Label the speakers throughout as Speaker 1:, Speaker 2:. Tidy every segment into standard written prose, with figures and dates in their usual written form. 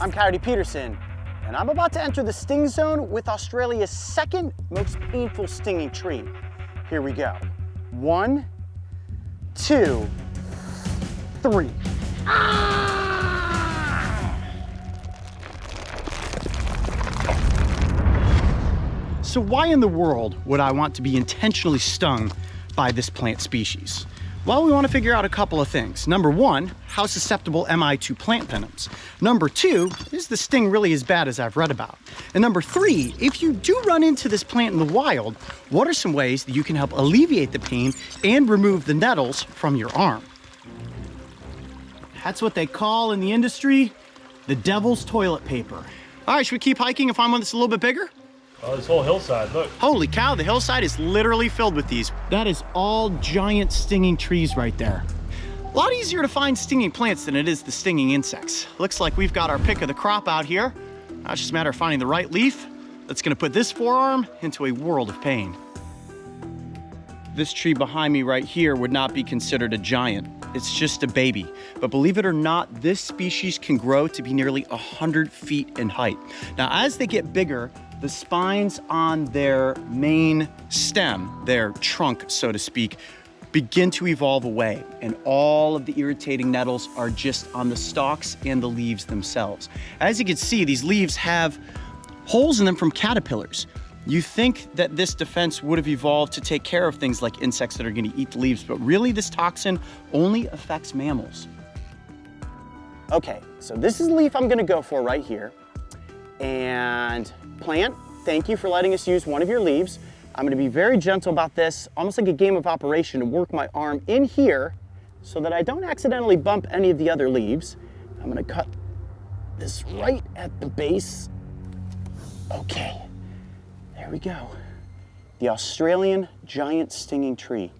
Speaker 1: I'm Coyote Peterson, and I'm about to enter the sting zone with Australia's second most painful stinging tree. Here we go. 1, 2, 3. So why in the world would I want to be intentionally stung by this plant species? Well, we want to figure out a couple of things. Number one, how susceptible am I to plant venoms? Number two, is the sting really as bad as I've read about? And number three, if you do run into this plant in the wild, what are some ways that you can help alleviate the pain and remove the nettles from your arm? That's what they call in the industry the devil's toilet paper. All right, should we keep hiking and find one that's a little bit bigger?
Speaker 2: Oh, this whole hillside, look.
Speaker 1: Holy cow, the hillside is literally filled with these. That is all giant stinging trees right there. A lot easier to find stinging plants than it is the stinging insects. Looks like we've got our pick of the crop out here. Now it's just a matter of finding the right leaf that's gonna put this forearm into a world of pain. This tree behind me right here would not be considered a giant. It's just a baby. But believe it or not, this species can grow to be nearly 100 feet in height. Now, as they get bigger, the spines on their main stem, their trunk, so to speak, begin to evolve away, and all of the irritating nettles are just on the stalks and the leaves themselves. As you can see, these leaves have holes in them from caterpillars. You think that this defense would have evolved to take care of things like insects that are going to eat the leaves, but really this toxin only affects mammals. Okay, so this is the leaf I'm going to go for right here. And plant, thank you for letting us use one of your leaves. I'm going to be very gentle about this, almost like a game of operation, to work my arm in here so that I don't accidentally bump any of the other leaves. I'm going to cut this right at the base. Okay. There we go. The Australian giant stinging tree.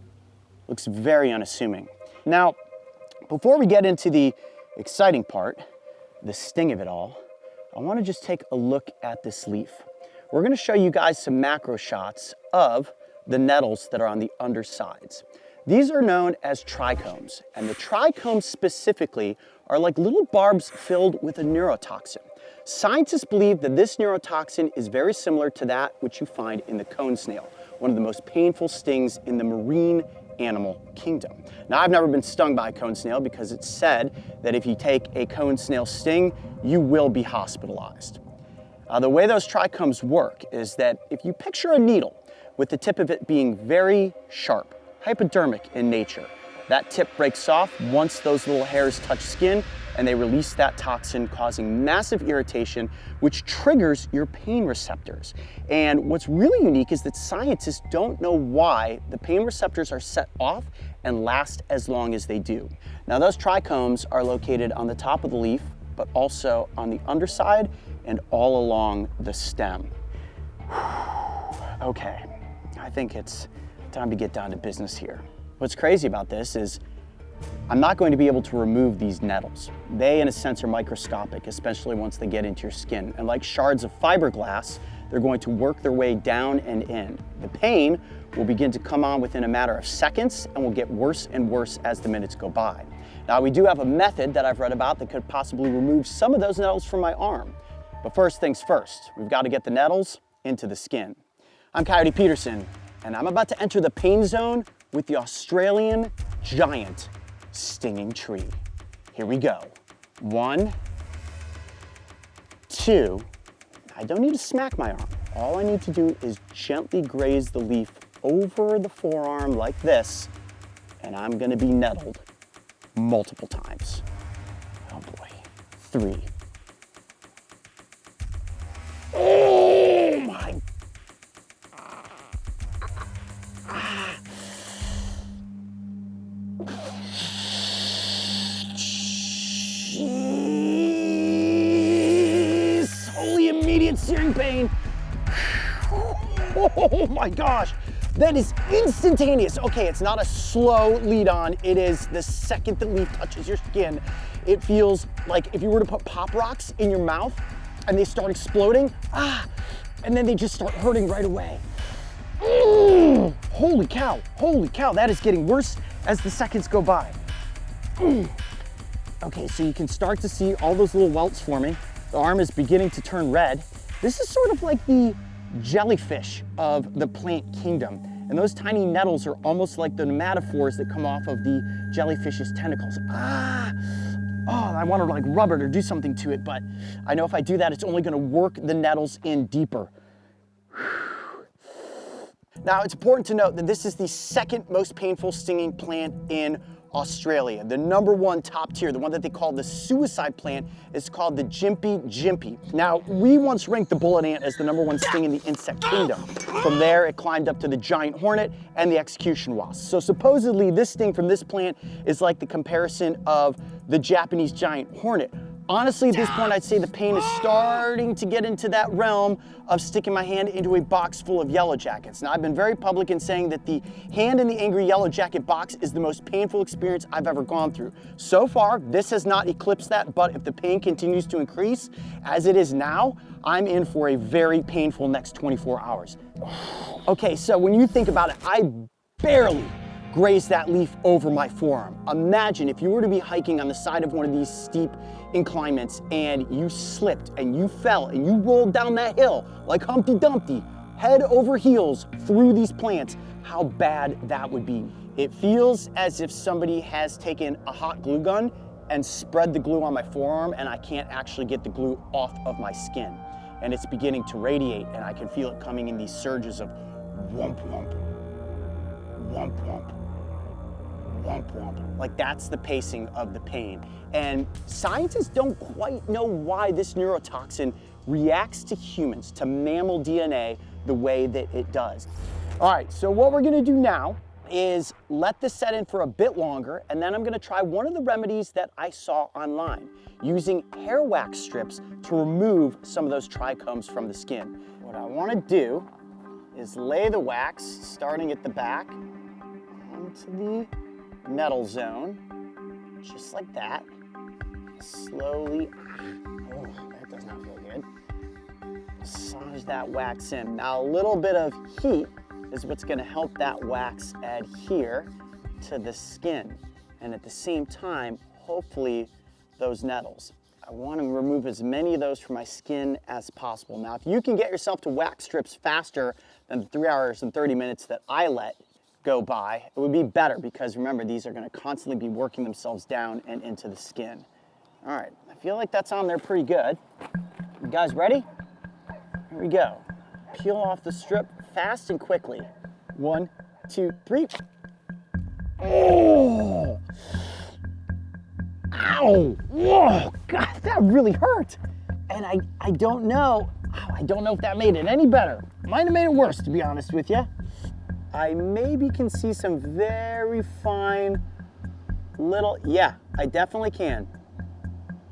Speaker 1: Looks very unassuming. Now, before we get into the exciting part, the sting of it all, I want to just take a look at this leaf. We're going to show you guys some macro shots of the nettles that are on the undersides. These are known as trichomes, and the trichomes specifically are like little barbs filled with a neurotoxin. Scientists believe that this neurotoxin is very similar to that which you find in the cone snail, one of the most painful stings in the marine animal kingdom. Now, I've never been stung by a cone snail because it's said that if you take a cone snail sting, you will be hospitalized. The way those trichomes work is that if you picture a needle with the tip of it being very sharp, hypodermic in nature, that tip breaks off once those little hairs touch skin, and they release that toxin, causing massive irritation, which triggers your pain receptors. And what's really unique is that scientists don't know why the pain receptors are set off and last as long as they do. Now, those trichomes are located on the top of the leaf, but also on the underside and all along the stem. Okay, I think it's time to get down to business here. What's crazy about this is I'm not going to be able to remove these nettles. They, in a sense, are microscopic, especially once they get into your skin. And like shards of fiberglass, they're going to work their way down and in. The pain will begin to come on within a matter of seconds and will get worse and worse as the minutes go by. Now, we do have a method that I've read about that could possibly remove some of those nettles from my arm. But first things first, we've got to get the nettles into the skin. I'm Coyote Peterson, and I'm about to enter the pain zone with the Australian giant stinging tree. Here we go. 1, 2. I don't need to smack my arm. All I need to do is gently graze the leaf over the forearm like this, and I'm gonna be nettled multiple times. Oh boy. 3. Oh my. Holy immediate searing pain. Oh my gosh, that is instantaneous. Okay, it's not a slow lead on. It is the second the leaf touches your skin. It feels like if you were to put Pop Rocks in your mouth and they start exploding, and then they just start hurting right away. Holy cow, that is getting worse as the seconds go by. Okay, so you can start to see all those little welts forming. The arm is beginning to turn red. This is sort of like the jellyfish of the plant kingdom. And those tiny nettles are almost like the nematophores that come off of the jellyfish's tentacles. Oh, I want to like rub it or do something to it, but I know if I do that, it's only going to work the nettles in deeper. Now, it's important to note that this is the second most painful stinging plant in Australia. The #1 top tier, the one that they call the suicide plant, is called the Gympie gympie. Now, we once ranked the bullet ant as the #1 sting in the insect kingdom. From there, it climbed up to the giant hornet and the execution wasp. So supposedly, this sting from this plant is like the comparison of the Japanese giant hornet. Honestly, at this point, I'd say the pain is starting to get into that realm of sticking my hand into a box full of yellow jackets. Now, I've been very public in saying that the hand in the angry yellow jacket box is the most painful experience I've ever gone through. So far, this has not eclipsed that, but if the pain continues to increase, as it is now, I'm in for a very painful next 24 hours. Okay, so when you think about it, I barely grazed that leaf over my forearm. Imagine if you were to be hiking on the side of one of these steep inclinements and you slipped and you fell and you rolled down that hill like Humpty Dumpty, head over heels through these plants, how bad that would be. It feels as if somebody has taken a hot glue gun and spread the glue on my forearm and I can't actually get the glue off of my skin. And it's beginning to radiate and I can feel it coming in these surges of whomp whomp, whomp whomp, whomp whomp. Like that's the pacing of the pain. And scientists don't quite know why this neurotoxin reacts to humans, to mammal DNA, the way that it does. All right, so what we're gonna do now is let this set in for a bit longer, and then I'm gonna try one of the remedies that I saw online, using hair wax strips to remove some of those trichomes from the skin. What I wanna do is lay the wax, starting at the back, onto the nettle zone, just like that. Slowly, oh, that does not feel good. Massage that wax in. Now a little bit of heat is what's gonna help that wax adhere to the skin. And at the same time, hopefully those nettles. I wanna remove as many of those from my skin as possible. Now, if you can get yourself to wax strips faster than the 3 hours and 30 minutes that I let go by, it would be better because remember, these are gonna constantly be working themselves down and into the skin. All right, I feel like that's on there pretty good. You guys ready? Here we go. Peel off the strip fast and quickly. 1, 2, 3. Oh! Ow! Whoa! God, that really hurt. And I don't know, I don't know if that made it any better. Might have made it worse, to be honest with you. I maybe can see some very fine little, yeah, I definitely can.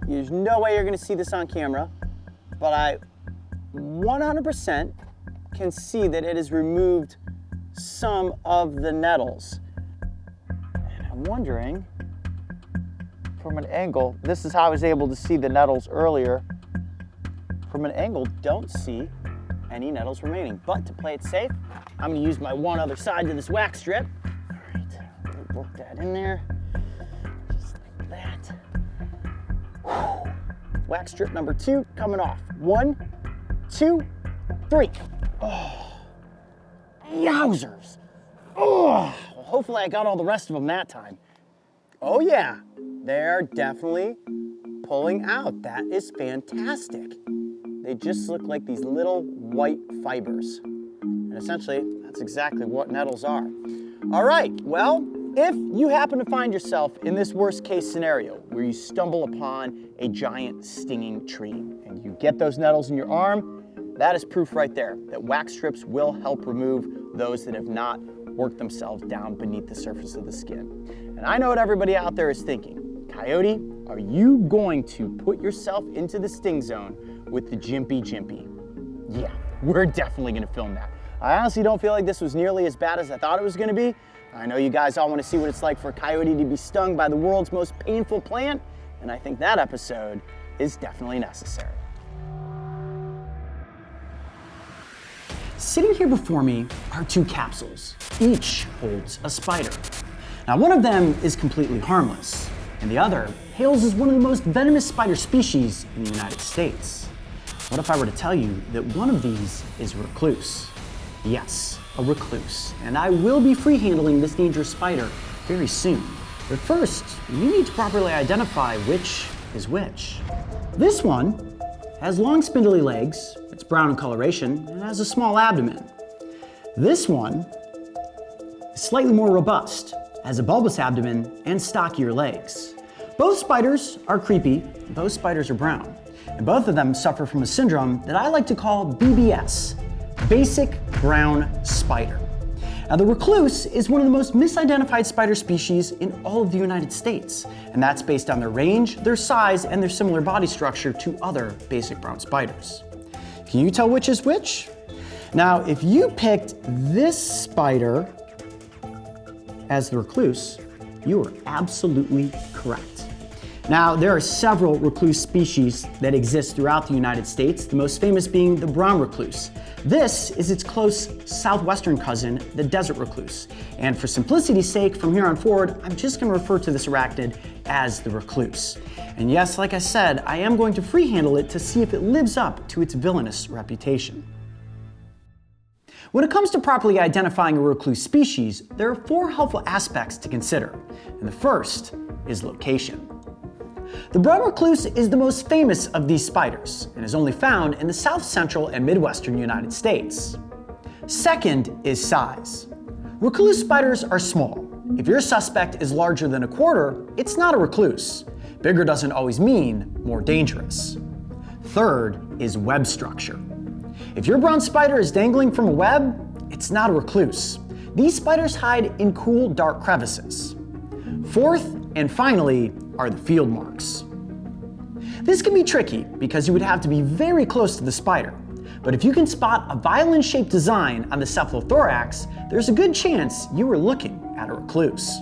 Speaker 1: There's no way you're gonna see this on camera, but I 100% can see that it has removed some of the nettles. And I'm wondering, from an angle, this is how I was able to see the nettles earlier. From an angle, don't see any nettles remaining. But to play it safe, I'm gonna use my one other side to this wax strip. All right, work that in there, just like that. Whew. Wax strip number 2 coming off. 1, 2, 3. Oh, yowzers. Oh, well, hopefully I got all the rest of them that time. Oh yeah, they're definitely pulling out. That is fantastic. They just look like these little white fibers. And essentially, that's exactly what nettles are. All right, well, if you happen to find yourself in this worst case scenario where you stumble upon a giant stinging tree and you get those nettles in your arm, that is proof right there that wax strips will help remove those that have not worked themselves down beneath the surface of the skin. And I know what everybody out there is thinking. Coyote, are you going to put yourself into the sting zone with the Gympie gympie? Yeah, we're definitely gonna film that. I honestly don't feel like this was nearly as bad as I thought it was gonna be. I know you guys all wanna see what it's like for a coyote to be stung by the world's most painful plant, and I think that episode is definitely necessary. Sitting here before me are 2 capsules. Each holds a spider. Now, one of them is completely harmless. and the other hails as one of the most venomous spider species in the United States. What if I were to tell you that one of these is a recluse? Yes, a recluse. And I will be free handling this dangerous spider very soon. But first, you need to properly identify which is which. This one has long spindly legs, it's brown in coloration, and has a small abdomen. This one is slightly more robust, has a bulbous abdomen and stockier legs. Both spiders are creepy, both spiders are brown, and both of them suffer from a syndrome that I like to call BBS, basic brown spider. Now, the recluse is one of the most misidentified spider species in all of the United States, and that's based on their range, their size, and their similar body structure to other basic brown spiders. Can you tell which is which? Now, if you picked this spider as the recluse, you are absolutely correct. Now, there are several recluse species that exist throughout the United States, the most famous being the brown recluse. This is its close southwestern cousin, the desert recluse. And for simplicity's sake, from here on forward, I'm just going to refer to this arachnid as the recluse. And yes, like I said, I am going to free handle it to see if it lives up to its villainous reputation. When it comes to properly identifying a recluse species, there are 4 helpful aspects to consider. And the first is location. The brown recluse is the most famous of these spiders and is only found in the south central and midwestern United States. Second is size. Recluse spiders are small. If your suspect is larger than a quarter, it's not a recluse. Bigger doesn't always mean more dangerous. Third is web structure. If your brown spider is dangling from a web, it's not a recluse. These spiders hide in cool, dark crevices. Fourth and finally are the field marks. This can be tricky because you would have to be very close to the spider. But if you can spot a violin-shaped design on the cephalothorax, there's a good chance you were looking at a recluse.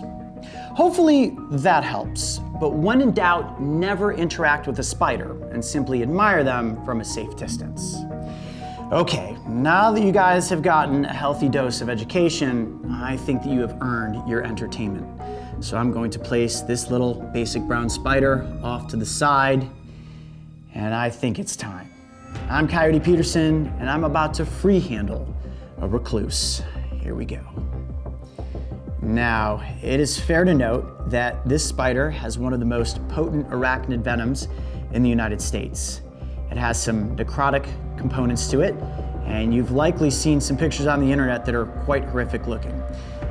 Speaker 1: Hopefully that helps, but when in doubt, never interact with a spider and simply admire them from a safe distance. Okay, now that you guys have gotten a healthy dose of education, I think that you have earned your entertainment. So I'm going to place this little basic brown spider off to the side, and I think it's time. I'm Coyote Peterson, and I'm about to free handle a recluse. Here we go. Now, it is fair to note that this spider has one of the most potent arachnid venoms in the United States. It has some necrotic components to it, and you've likely seen some pictures on the internet that are quite horrific looking.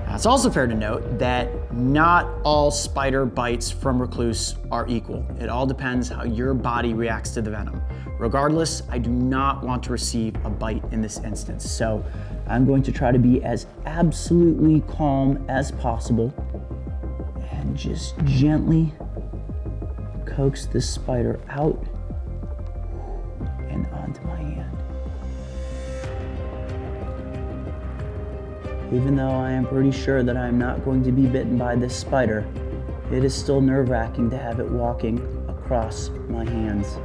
Speaker 1: It's also fair to note that not all spider bites from recluse are equal. It all depends how your body reacts to the venom. Regardless, I do not want to receive a bite in this instance, so I'm going to try to be as absolutely calm as possible and just gently coax this spider out and onto my hand. Even though I am pretty sure that I'm not going to be bitten by this spider, it is still nerve-wracking to have it walking across my hands.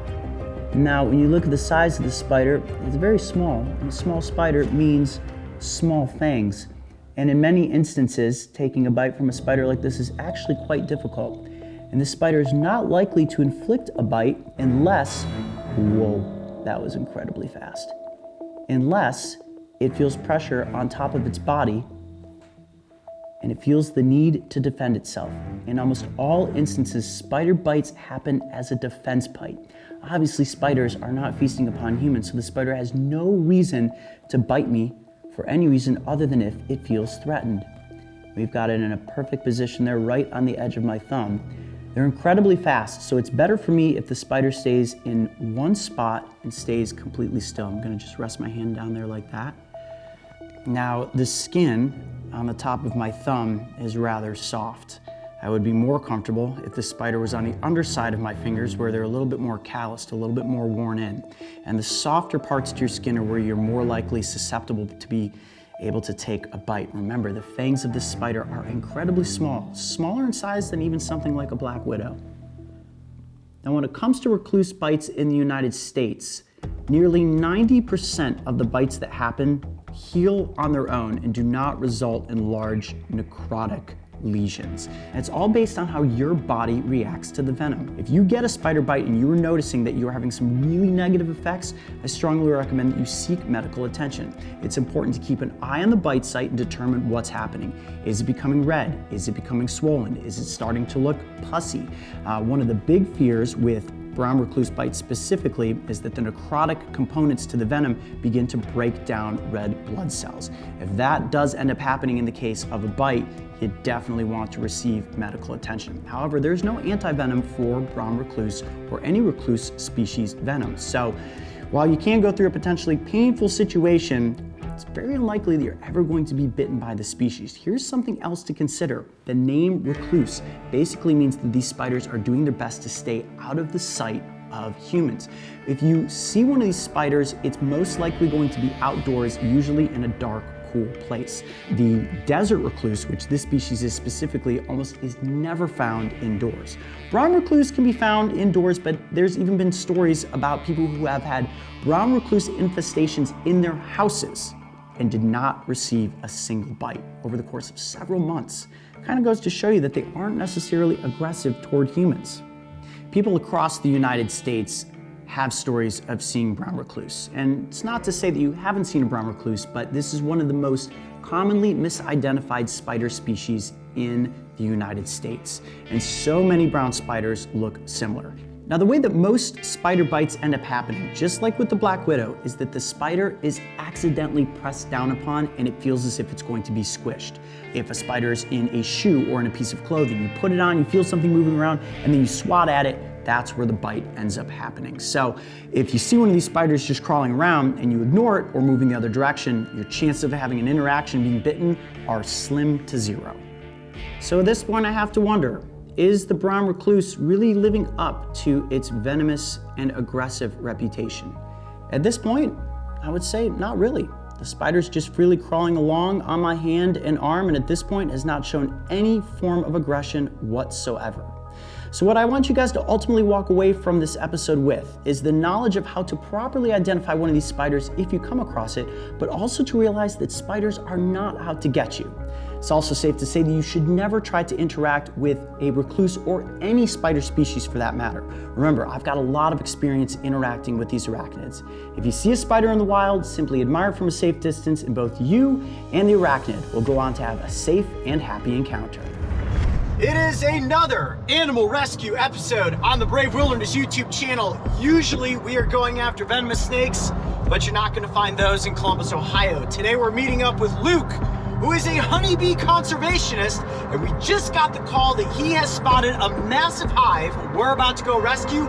Speaker 1: Now, when you look at the size of the spider, it's very small. And a small spider means small fangs. And in many instances, taking a bite from a spider like this is actually quite difficult. And this spider is not likely to inflict a bite unless, whoa, that was incredibly fast, unless it feels pressure on top of its body and it feels the need to defend itself. In almost all instances, spider bites happen as a defense bite. Obviously, spiders are not feasting upon humans, so the spider has no reason to bite me for any reason other than if it feels threatened. We've got it in a perfect position there, right on the edge of my thumb. They're incredibly fast, so it's better for me if the spider stays in one spot and stays completely still. I'm gonna just rest my hand down there like that. Now, the skin on the top of my thumb is rather soft. I would be more comfortable if the spider was on the underside of my fingers where they're a little bit more calloused, a little bit more worn in. And the softer parts to your skin are where you're more likely susceptible to be able to take a bite. Remember, the fangs of this spider are incredibly small, smaller in size than even something like a black widow. Now, when it comes to recluse bites in the United States, nearly 90% of the bites that happen heal on their own and do not result in large necrotic lesions. And it's all based on how your body reacts to the venom. If you get a spider bite and you are noticing that you're having some really negative effects, I strongly recommend that you seek medical attention. It's important to keep an eye on the bite site and determine what's happening. Is it becoming red? Is it becoming swollen? Is it starting to look pussy? One of the big fears with brown recluse bites specifically is that the necrotic components to the venom begin to break down red blood cells. If that does end up happening in the case of a bite, you definitely want to receive medical attention. However, there's no anti-venom for brown recluse or any recluse species venom. So while you can go through a potentially painful situation, it's very unlikely that you're ever going to be bitten by the species. Here's something else to consider. The name recluse basically means that these spiders are doing their best to stay out of the sight of humans. If you see one of these spiders, it's most likely going to be outdoors, usually in a dark, cool place. The desert recluse, which this species is specifically, almost is never found indoors. Brown recluse can be found indoors, but there's even been stories about people who have had brown recluse infestations in their houses and did not receive a single bite over the course of several months. Kind of goes to show you that they aren't necessarily aggressive toward humans. People across the United States have stories of seeing brown recluse. And it's not to say that you haven't seen a brown recluse, but this is one of the most commonly misidentified spider species in the United States. And so many brown spiders look similar. Now, the way that most spider bites end up happening, just like with the black widow, is that the spider is accidentally pressed down upon and it feels as if it's going to be squished. If a spider is in a shoe or in a piece of clothing, you put it on, you feel something moving around, and then you swat at it, that's where the bite ends up happening. So if you see one of these spiders just crawling around and you ignore it or moving the other direction, your chances of having an interaction being bitten are slim to zero. So at this point, I have to wonder, is the brown recluse really living up to its venomous and aggressive reputation? At this point, I would say not really. The spider's just freely crawling along on my hand and arm, and at this point has not shown any form of aggression whatsoever. So what I want you guys to ultimately walk away from this episode with is the knowledge of how to properly identify one of these spiders if you come across it, but also to realize that spiders are not out to get you. It's also safe to say that you should never try to interact with a recluse or any spider species for that matter. Remember, I've got a lot of experience interacting with these arachnids. If you see a spider in the wild, simply admire it from a safe distance, and both you and the arachnid will go on to have a safe and happy encounter.
Speaker 3: It is another animal rescue episode on the Brave Wilderness YouTube channel. Usually we are going after venomous snakes, but you're not going to find those in Columbus, Ohio. Today we're meeting up with Luke, who is a honeybee conservationist, and we just got the call that he has spotted a massive hive. We're about to go rescue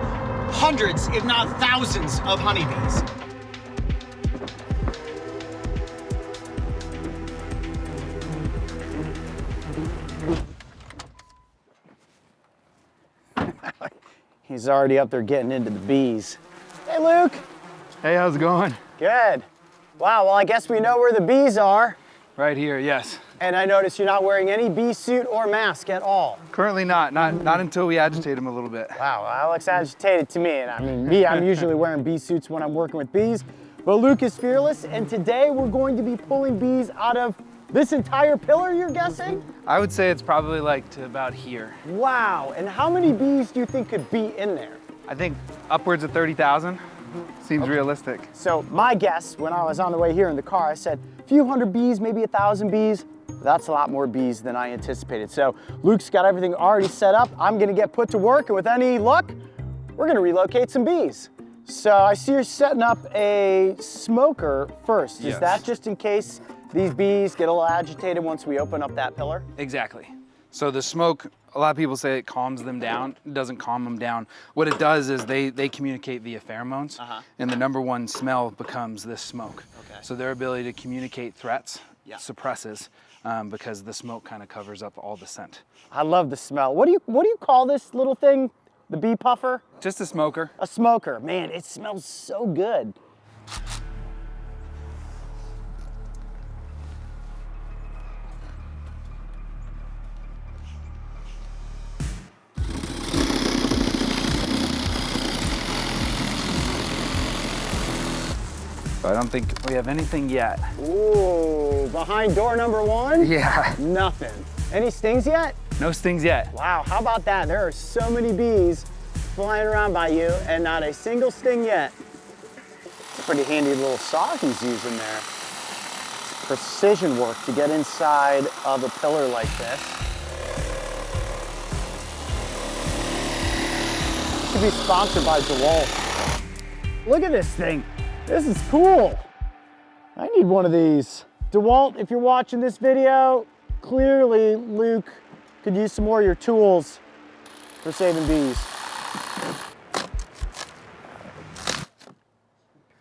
Speaker 3: hundreds, if not thousands, of honeybees. He's already up there getting into the bees. Hey, Luke.
Speaker 4: Hey, how's it going?
Speaker 3: Good. Wow, well, I guess we know where the bees are.
Speaker 4: Right here, yes.
Speaker 3: And I noticed you're not wearing any bee suit or mask at all.
Speaker 4: Currently not until we agitate them a little bit.
Speaker 3: Wow, that looks agitated to me. And I mean, me, I'm usually wearing bee suits when I'm working with bees, but Luke is fearless, and today we're going to be pulling bees out of this entire pillar, you're guessing?
Speaker 4: I would say it's probably like to about here.
Speaker 3: Wow, and how many bees do you think could be in there?
Speaker 4: I think upwards of 30,000 seems realistic.
Speaker 3: So my guess, when I was on the way here in the car, I said a few hundred bees, maybe 1,000 bees. That's a lot more bees than I anticipated. So Luke's got everything already set up. I'm gonna get put to work, and with any luck, we're gonna relocate some bees. So I see you're setting up a smoker first.
Speaker 4: Yes.
Speaker 3: Is that just in case these bees get a little agitated once we open up that pillar?
Speaker 4: Exactly. So the smoke, a lot of people say it calms them down. It doesn't calm them down. What it does is they communicate via pheromones, and the #1 smell becomes this smoke. Okay. So their ability to communicate threats suppresses because the smoke kind of covers up all the scent.
Speaker 3: I love the smell. What do you call this little thing? The bee puffer?
Speaker 4: Just a smoker.
Speaker 3: A smoker. Man, it smells so good.
Speaker 4: I don't think we have anything yet.
Speaker 3: Ooh, behind door #1?
Speaker 4: Yeah.
Speaker 3: Nothing. Any stings yet?
Speaker 4: No stings yet.
Speaker 3: Wow, how about that? There are so many bees flying around by you and not a single sting yet. It's a pretty handy little saw he's using there. It's precision work to get inside of a pillar like this. Should be sponsored by DeWalt. Look at this thing. This is cool. I need one of these. DeWalt, if you're watching this video, clearly Luke could use some more of your tools for saving bees.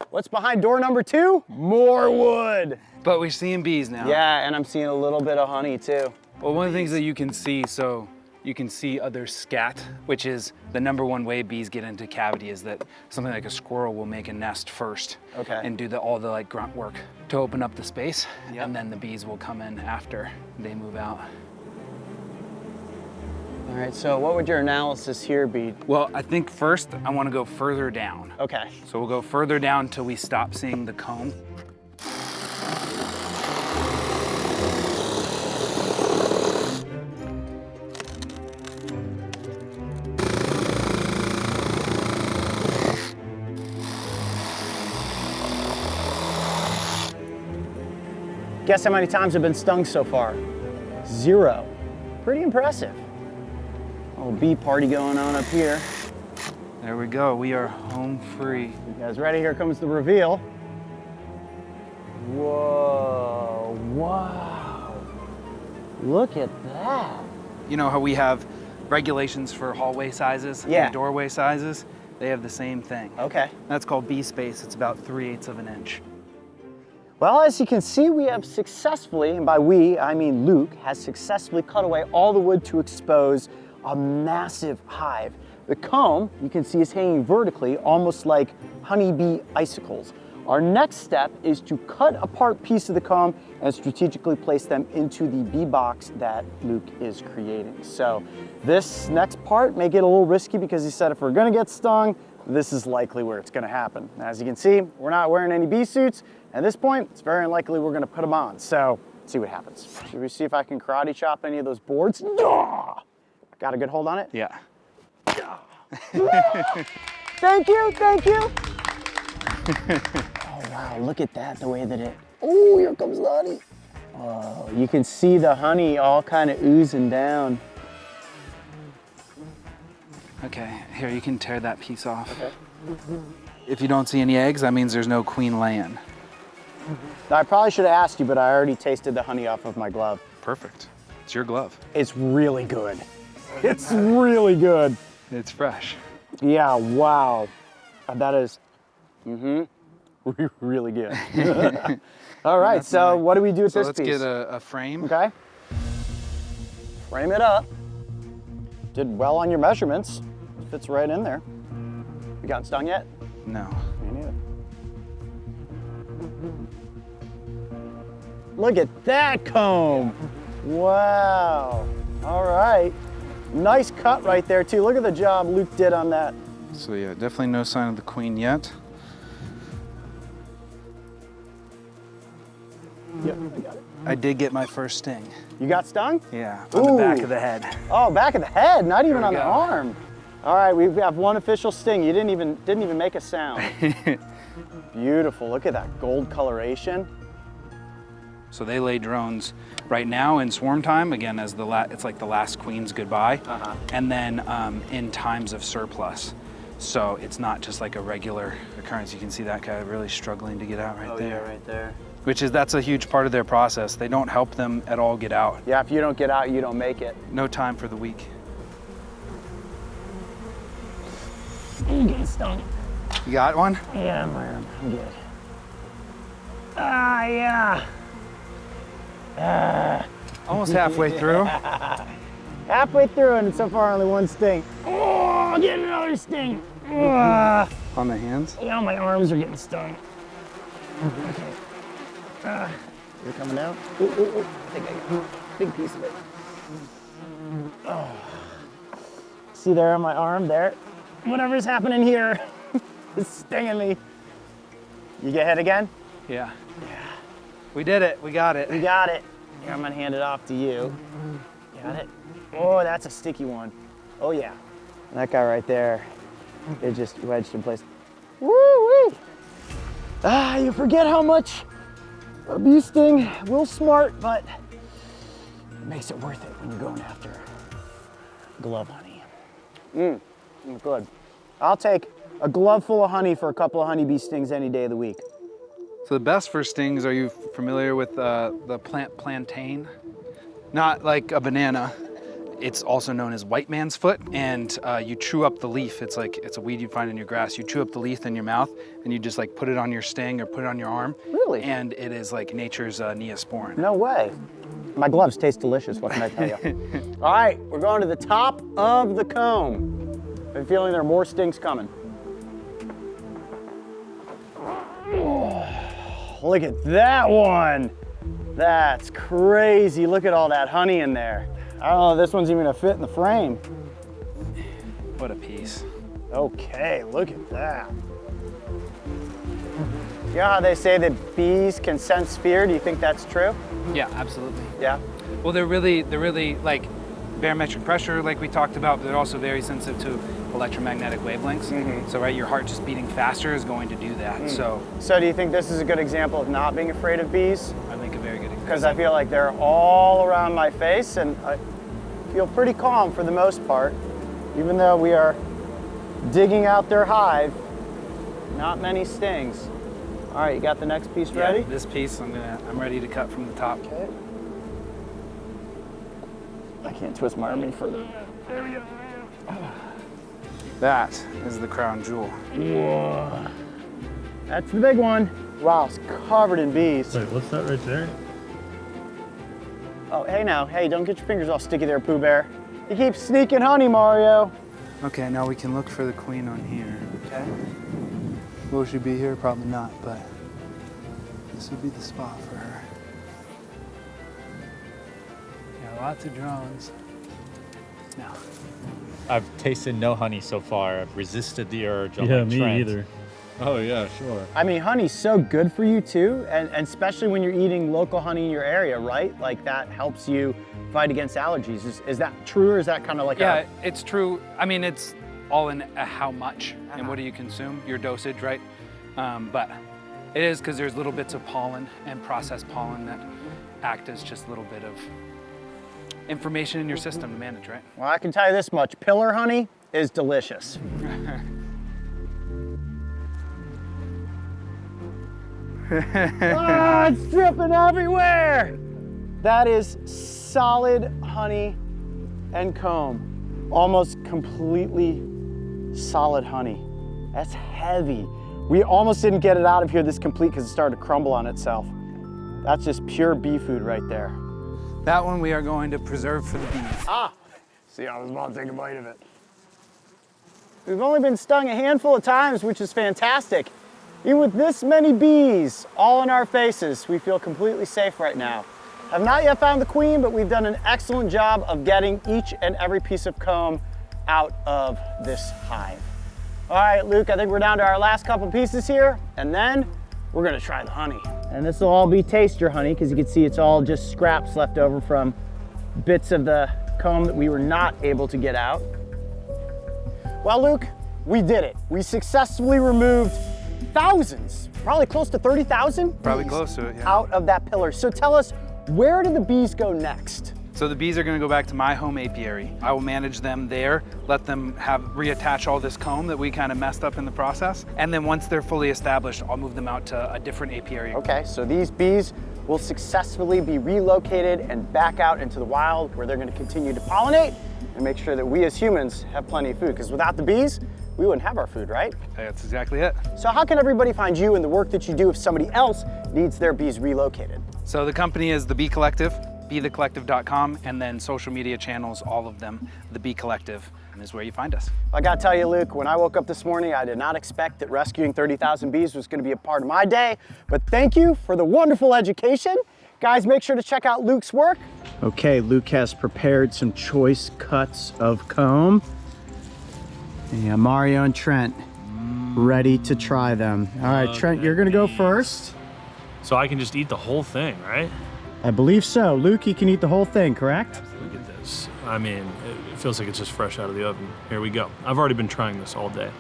Speaker 3: What's behind door number 2? More wood.
Speaker 4: But we're seeing bees now.
Speaker 3: Yeah, and I'm seeing a little bit of honey too.
Speaker 4: Well, one of the things that you can see, so you can see other scat, which is the #1 way bees get into cavity, is that something like a squirrel will make a nest first.
Speaker 3: Okay.
Speaker 4: And do all the like grunt work to open up the space.
Speaker 3: Yep.
Speaker 4: And then the bees will come in after they move out.
Speaker 3: All right, so what would your analysis here be?
Speaker 4: Well, I think first I want to go further down.
Speaker 3: Okay.
Speaker 4: So we'll go further down till we stop seeing the comb.
Speaker 3: Guess how many times I've been stung so far? 0. Pretty impressive. Little bee party going on up here.
Speaker 4: There we go. We are home free.
Speaker 3: You guys ready? Here comes the reveal. Whoa, wow. Look at that.
Speaker 4: You know how we have regulations for hallway sizes
Speaker 3: Yeah.
Speaker 4: and doorway sizes? They have the same thing.
Speaker 3: Okay.
Speaker 4: That's called bee space. It's about 3/8 of an inch.
Speaker 3: Well, as you can see, we have successfully, and by we, I mean Luke, has successfully cut away all the wood to expose a massive hive. The comb, you can see, is hanging vertically, almost like honeybee icicles. Our next step is to cut apart pieces of the comb and strategically place them into the bee box that Luke is creating. So this next part may get a little risky because he said if we're gonna get stung, this is likely where it's gonna happen. As you can see, we're not wearing any bee suits. At this point, it's very unlikely we're gonna put them on. So let's see what happens. Should we see if I can karate chop any of those boards? Got a good hold on it?
Speaker 4: Yeah.
Speaker 3: Thank you, thank you. Oh wow, look at that, the way that it, oh, here comes the honey. Oh, you can see the honey all kind of oozing down.
Speaker 4: Okay, here, you can tear that piece off.
Speaker 3: Okay.
Speaker 4: If you don't see any eggs, that means there's no queen laying.
Speaker 3: Now, I probably should have asked you, but I already tasted the honey off of my glove.
Speaker 4: Perfect. It's your glove.
Speaker 3: It's really good. It's really good.
Speaker 4: It's fresh.
Speaker 3: Yeah, wow. That is, really good. All right, so what do we do with this
Speaker 4: let's
Speaker 3: piece?
Speaker 4: get a frame.
Speaker 3: Okay. Frame it up. Did well on your measurements. Fits right in there. You gotten stung yet?
Speaker 4: No.
Speaker 3: Me neither. Look at that comb. Wow. All right. Nice cut right there too. Look at the job Luke did on that.
Speaker 4: So yeah, definitely no sign of the queen yet.
Speaker 3: Yep, I got it.
Speaker 4: I did get my first sting.
Speaker 3: You got stung?
Speaker 4: Yeah, on the back
Speaker 3: Ooh.
Speaker 4: of the head.
Speaker 3: Oh, back of the head, not even
Speaker 4: There
Speaker 3: on
Speaker 4: we
Speaker 3: the
Speaker 4: go.
Speaker 3: arm. All right, we have one official sting. You didn't even make a sound. Beautiful. Look at that gold coloration.
Speaker 4: So they lay drones right now in swarm time, again, as it's like the last queen's goodbye, and then in times of surplus. So it's not just like a regular occurrence. You can see that guy really struggling to get out right there.
Speaker 3: Yeah, right there.
Speaker 4: That's a huge part of their process. They don't help them at all get out.
Speaker 3: Yeah, if you don't get out, you don't make it.
Speaker 4: No time for the weak.
Speaker 3: I'm getting stung.
Speaker 4: You got one?
Speaker 3: Yeah, I'm good. Ah, yeah.
Speaker 4: Almost halfway through.
Speaker 3: Halfway through, and so far only one sting. Oh, get another sting.
Speaker 4: On the hands?
Speaker 3: Yeah, my arms are getting stung. Okay. You're coming out? Ooh, ooh, ooh. I think I got a big piece of it. Oh. See there on my arm there? Whatever's happening here is stinging me. You get hit again?
Speaker 4: Yeah. We did it. We got it.
Speaker 3: We got it. Here, I'm gonna hand it off to you. Got it. Oh, that's a sticky one. Oh yeah. That guy right there, it just wedged in place. Woo-wee! Ah, you forget how much a bee sting will smart, but it makes it worth it when you're going after glove honey. Good. I'll take a glove full of honey for a couple of honeybee stings any day of the week.
Speaker 4: So the best for stings, are you familiar with the plant plantain? Not like a banana. It's also known as white man's foot, and you chew up the leaf. It's a weed you find in your grass. You chew up the leaf in your mouth, and you just like put it on your sting or put it on your arm.
Speaker 3: Really?
Speaker 4: And it is like nature's Neosporin.
Speaker 3: No way. My gloves taste delicious, what can I tell you? All right, we're going to the top of the comb. I'm feeling there are more stings coming. Oh, look at that one. That's crazy. Look at all that honey in there. I don't know if this one's even gonna fit in the frame.
Speaker 4: What a piece.
Speaker 3: Okay, look at that. You know how they say that bees can sense fear? Do you think that's true?
Speaker 4: Yeah, absolutely.
Speaker 3: Yeah.
Speaker 4: Well, they're really like barometric pressure, like we talked about, but they're also very sensitive to electromagnetic wavelengths. So, right, your heart just beating faster is going to do that. So
Speaker 3: do you think this is a good example of not being afraid of bees?
Speaker 4: I think a very good example.
Speaker 3: Because I feel like they're all around my face, and I feel pretty calm for the most part, even though we are digging out their hive. Not many stings. All right, you got the next piece ready?
Speaker 4: Yeah, this piece, I'm ready to cut from the top.
Speaker 3: Okay. I can't twist my arm any further. There we go.
Speaker 4: That is the crown jewel.
Speaker 3: Whoa. That's the big one. Wow, it's covered in bees.
Speaker 2: Wait, what's that right there?
Speaker 3: Oh, hey now. Hey, don't get your fingers all sticky there, Pooh Bear. You keep sneaking honey, Mario.
Speaker 4: Okay, now we can look for the queen on here.
Speaker 3: Okay.
Speaker 4: Will she be here? Probably not, but this would be the spot for her. Yeah, lots of drones. Now.
Speaker 5: I've tasted no honey so far. I've resisted the urge.
Speaker 2: Yeah, me either.
Speaker 5: Oh yeah, sure.
Speaker 3: I mean, honey's so good for you too, and especially when you're eating local honey in your area, right? Like that helps you fight against allergies. Is that true, or is that kind of like
Speaker 4: Yeah, it's true. I mean, it's all in how much and what do you consume, your dosage, right? But it is because there's little bits of pollen and processed pollen that act as just a little bit of information in your system to manage, right?
Speaker 3: Well, I can tell you this much, pillar honey is delicious. Oh, it's dripping everywhere. That is solid honey and comb. Almost completely solid honey. That's heavy. We almost didn't get it out of here this complete because it started to crumble on itself. That's just pure bee food right there.
Speaker 4: That one we are going to preserve for the bees.
Speaker 3: Ah, see, I was about to take a bite of it. We've only been stung a handful of times, which is fantastic. Even with this many bees all in our faces, we feel completely safe right now. I've not yet found the queen, but we've done an excellent job of getting each and every piece of comb out of this hive. All right, Luke, I think we're down to our last couple pieces here, and then we're gonna try the honey. And this will all be taster honey, because you can see it's all just scraps left over from bits of the comb that we were not able to get out. Well, Luke, we did it. We successfully removed thousands, probably close to 30,000
Speaker 4: Probably close to it, yeah.
Speaker 3: out of that pillar. So tell us, where do the bees go next?
Speaker 4: So the bees are going to go back to my home apiary. I will manage them there, let them reattach all this comb that we kind of messed up in the process. And then once they're fully established, I'll move them out to a different apiary.
Speaker 3: Okay, so these bees will successfully be relocated and back out into the wild, where they're going to continue to pollinate and make sure that we as humans have plenty of food. Because without the bees, we wouldn't have our food, right?
Speaker 4: That's exactly it.
Speaker 3: So how can everybody find you and the work that you do if somebody else needs their bees relocated?
Speaker 4: So the company is The Bee Collective, bethecollective.com, and then social media channels, all of them, The Bee Collective is where you find us.
Speaker 3: I gotta tell you, Luke, when I woke up this morning, I did not expect that rescuing 30,000 bees was gonna be a part of my day, but thank you for the wonderful education. Guys, make sure to check out Luke's work. Okay, Luke has prepared some choice cuts of comb. Yeah, Mario and Trent ready to try them. All right, Trent, you're gonna go first.
Speaker 2: So I can just eat the whole thing, right?
Speaker 3: I believe so. Luke, you can eat the whole thing, correct?
Speaker 2: Look at this. is, I mean, it feels like it's just fresh out of the oven. Here we go. I've already been trying this all day.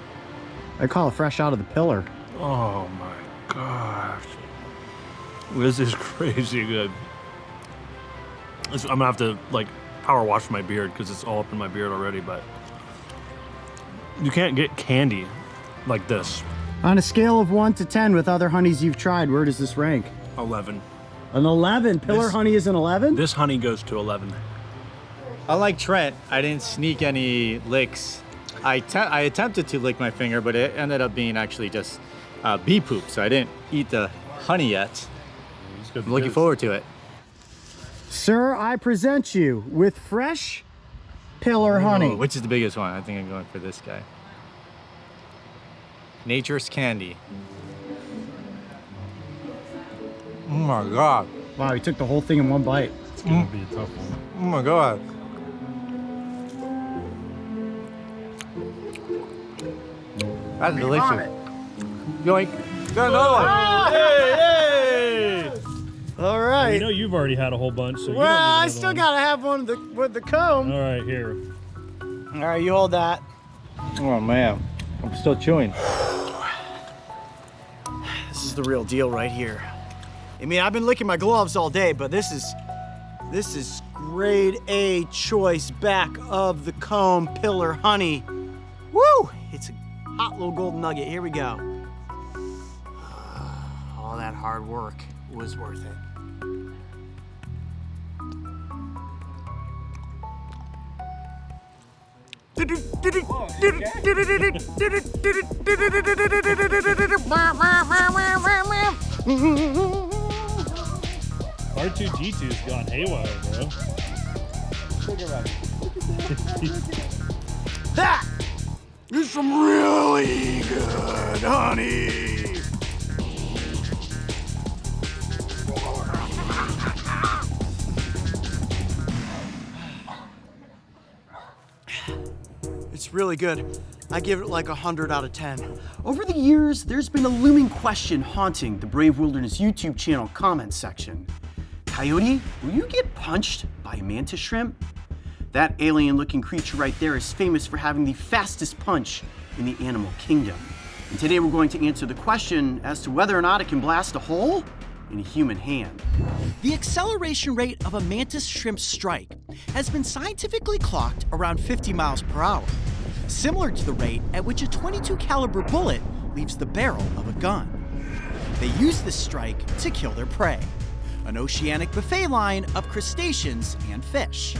Speaker 3: I call it fresh out of the pillar.
Speaker 2: Oh my gosh. This is crazy good. I'm gonna have to like power wash my beard because it's all up in my beard already, but you can't get candy like this.
Speaker 3: On a scale of 1 to 10 with other honeys you've tried, where does this rank?
Speaker 2: 11.
Speaker 3: An 11. Pillar honey is an 11?
Speaker 2: This honey goes to 11.
Speaker 5: Unlike Trent, I didn't sneak any licks. I attempted to lick my finger, but it ended up being actually just bee poop, so I didn't eat the honey yet. I'm looking forward to it.
Speaker 3: Sir, I present you with fresh pillar honey.
Speaker 5: Which is the biggest one? I think I'm going for this guy. Nature's Candy. Oh my God.
Speaker 3: Wow, he took the whole thing in one bite.
Speaker 2: It's gonna be a tough one.
Speaker 5: Oh my God. That's delicious. Yoink. Got another one.
Speaker 2: Hey!
Speaker 3: All right.
Speaker 2: You know you've already had a whole bunch, so you
Speaker 3: Well,
Speaker 2: don't need
Speaker 3: I
Speaker 2: another
Speaker 3: still
Speaker 2: one.
Speaker 3: gotta have one with the comb.
Speaker 2: All right, here.
Speaker 3: All right, you hold that.
Speaker 5: Oh man, I'm still chewing.
Speaker 3: This is the real deal right here. I mean, I've been licking my gloves all day, but this is grade A choice back of the comb pillar honey. Woo! It's a hot little golden nugget. Here we go. All that hard work was worth it.
Speaker 2: R2-D2's gone haywire, bro.
Speaker 3: That is some really good honey. It's really good. I give it like 100 out of 10. Over the years, there's been a looming question haunting the Brave Wilderness YouTube channel comment section. Coyote, will you get punched by a mantis shrimp? That alien-looking creature right there is famous for having the fastest punch in the animal kingdom. And today we're going to answer the question as to whether or not it can blast a hole in a human hand. The acceleration rate of a mantis shrimp strike has been scientifically clocked around 50 miles per hour, similar to the rate at which a .22 caliber bullet leaves the barrel of a gun. They use this strike to kill their prey, an oceanic buffet line of crustaceans and fish.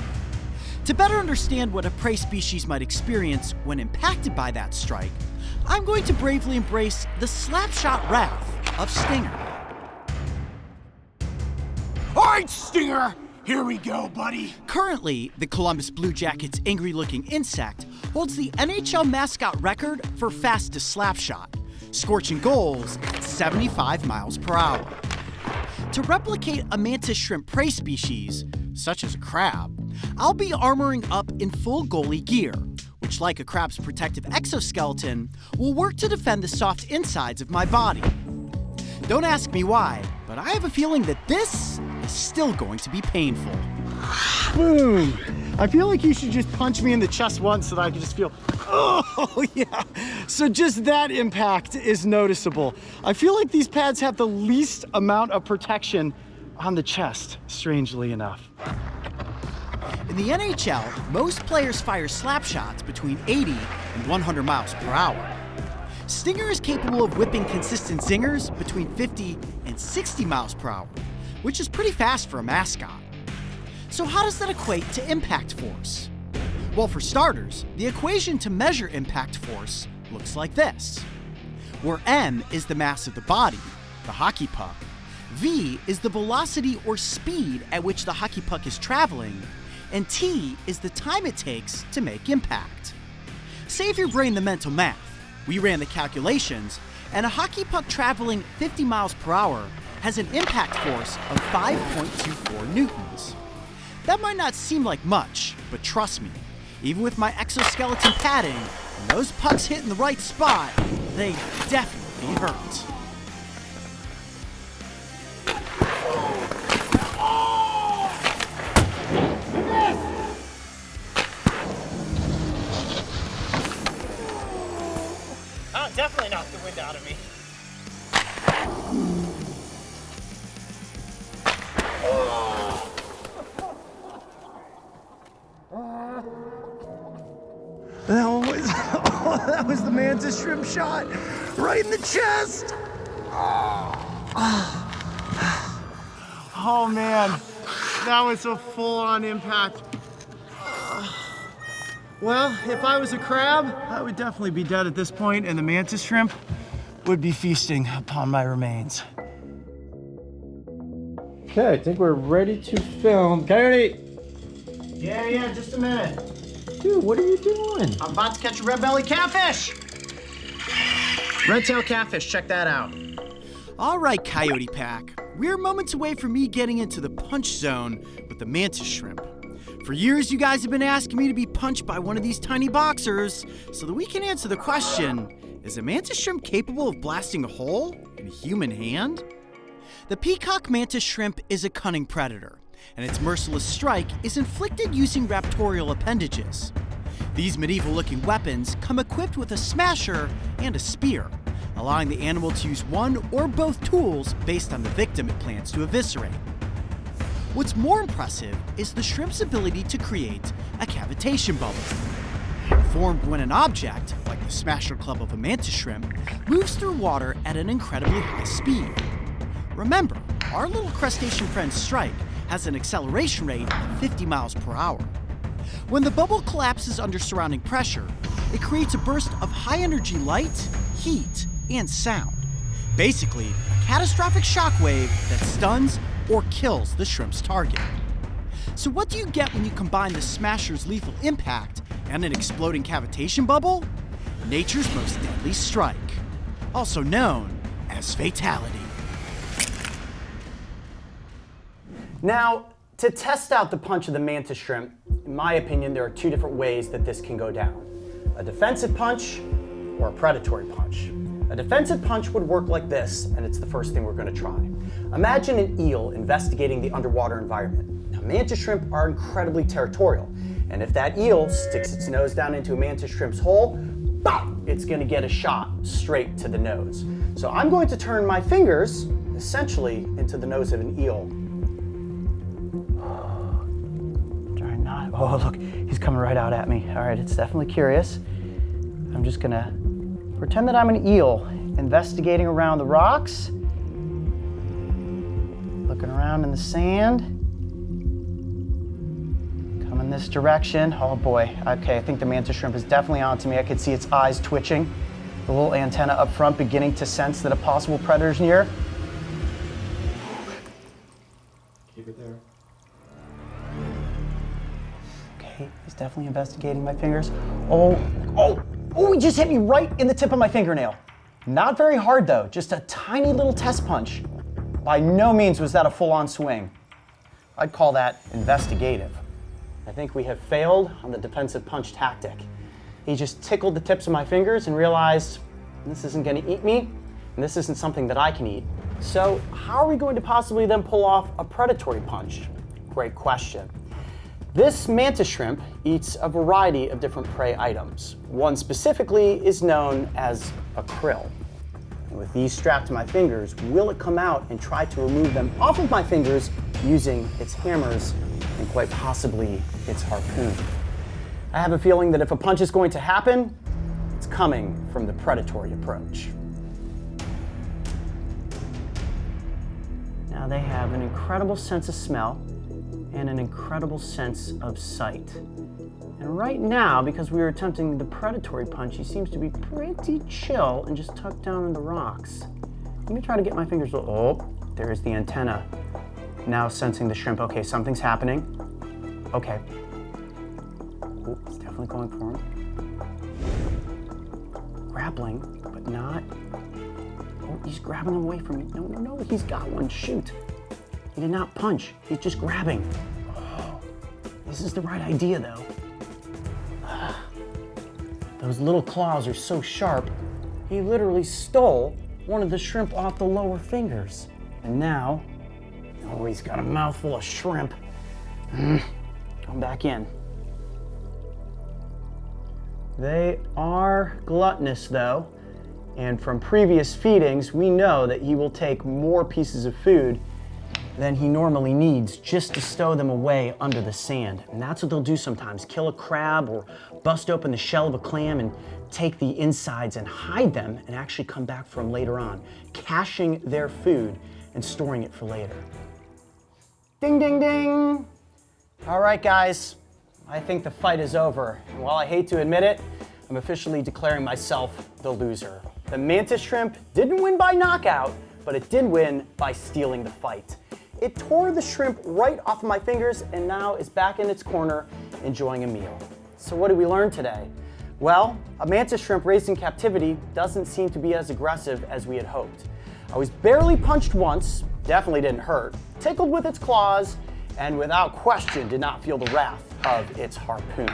Speaker 3: To better understand what a prey species might experience when impacted by that strike, I'm going to bravely embrace the slapshot wrath of Stinger. All right, Stinger, here we go, buddy. Currently, the Columbus Blue Jackets' angry-looking insect holds the NHL mascot record for fastest slapshot, scorching goals at 75 miles per hour. To replicate a mantis shrimp prey species, such as a crab, I'll be armoring up in full goalie gear, which, like a crab's protective exoskeleton, will work to defend the soft insides of my body. Don't ask me why, but I have a feeling that this is still going to be painful. Boom! I feel like you should just punch me in the chest once so that I can just feel, oh yeah. So just that impact is noticeable. I feel like these pads have the least amount of protection on the chest, strangely enough. In the NHL, most players fire slap shots between 80 and 100 miles per hour. Stinger is capable of whipping consistent zingers between 50 and 60 miles per hour, which is pretty fast for a mascot. So how does that equate to impact force? Well, for starters, the equation to measure impact force looks like this, where m is the mass of the body, the hockey puck, v is the velocity or speed at which the hockey puck is traveling, and t is the time it takes to make impact. Save your brain the mental math. We ran the calculations, and a hockey puck traveling 50 miles per hour has an impact force of 5.24 newtons. That might not seem like much, but trust me, even with my exoskeleton padding, when those pucks hit in the right spot, they definitely hurt. mantis shrimp shot right in the chest. Oh man, that was a full-on impact. Well, if I was a crab, I would definitely be dead at this point, and the mantis shrimp would be feasting upon my remains.
Speaker 5: Okay, I think we're ready to film. Coyote!
Speaker 3: Yeah, just a minute.
Speaker 5: Dude, what are you doing?
Speaker 3: I'm about to catch a red belly catfish. Red tail catfish, check that out.
Speaker 1: All right, Coyote Pack. We're moments away from me getting into the punch zone with the mantis shrimp. For years, you guys have been asking me to be punched by one of these tiny boxers so that we can answer the question, is a mantis shrimp capable of blasting a hole in a human hand? The peacock mantis shrimp is a cunning predator, and its merciless strike is inflicted using raptorial appendages. These medieval-looking weapons come equipped with a smasher and a spear, allowing the animal to use one or both tools based on the victim it plans to eviscerate. What's more impressive is the shrimp's ability to create a cavitation bubble, formed when an object, like the smasher club of a mantis shrimp, moves through water at an incredibly high speed. Remember, our little crustacean friend's strike has an acceleration rate of 50 miles per hour. When the bubble collapses under surrounding pressure, it creates a burst of high-energy light, heat, and sound. Basically, a catastrophic shockwave that stuns or kills the shrimp's target. So what do you get when you combine the smasher's lethal impact and an exploding cavitation bubble? Nature's most deadly strike, also known as fatality.
Speaker 3: Now, to test out the punch of the mantis shrimp, in my opinion, there are two different ways that this can go down. A defensive punch or a predatory punch. A defensive punch would work like this, and it's the first thing we're going to try. Imagine an eel investigating the underwater environment. Now, mantis shrimp are incredibly territorial, and if that eel sticks its nose down into a mantis shrimp's hole, bam, it's going to get a shot straight to the nose. So I'm going to turn my fingers, essentially, into the nose of an eel. Oh, look, he's coming right out at me. All right, it's definitely curious. I'm just gonna pretend that I'm an eel, investigating around the rocks, looking around in the sand, coming this direction. Oh boy, okay, I think the mantis shrimp is definitely onto me. I could see its eyes twitching, the little antenna up front beginning to sense that a possible predator's near.
Speaker 5: Keep it there.
Speaker 3: He's definitely investigating my fingers. Oh, he just hit me right in the tip of my fingernail. Not very hard though, just a tiny little test punch. By no means was that a full-on swing. I'd call that investigative. I think we have failed on the defensive punch tactic. He just tickled the tips of my fingers and realized this isn't gonna eat me, and this isn't something that I can eat. So how are we going to possibly then pull off a predatory punch? Great question. This mantis shrimp eats a variety of different prey items. One specifically is known as a krill. And with these strapped to my fingers, will it come out and try to remove them off of my fingers using its hammers and quite possibly its harpoon? I have a feeling that if a punch is going to happen, it's coming from the predatory approach. Now they have an incredible sense of smell and an incredible sense of sight. And right now, because we were attempting the predatory punch, he seems to be pretty chill and just tucked down in the rocks. Let me try to get my fingers, oh, there's the antenna. Now sensing the shrimp, okay, something's happening. Okay. Oh, it's definitely going for him. Grappling, but not. Oh, he's grabbing away from me. No, he's got one, shoot. He did not punch, he's just grabbing. Oh, this is the right idea though. Those little claws are so sharp, he literally stole one of the shrimp off the lower fingers. And now, oh, he's got a mouthful of shrimp. Come back in. They are gluttonous though, and from previous feedings, we know that he will take more pieces of food than he normally needs just to stow them away under the sand. And that's what they'll do sometimes, kill a crab or bust open the shell of a clam and take the insides and hide them and actually come back for them later on, caching their food and storing it for later. Ding, ding, ding. All right, guys, I think the fight is over. And while I hate to admit it, I'm officially declaring myself the loser. The mantis shrimp didn't win by knockout, but it did win by stealing the fight. It tore the shrimp right off of my fingers and now is back in its corner enjoying a meal. So what did we learn today? Well, a mantis shrimp raised in captivity doesn't seem to be as aggressive as we had hoped. I was barely punched once, definitely didn't hurt, tickled with its claws, and without question did not feel the wrath of its harpoon.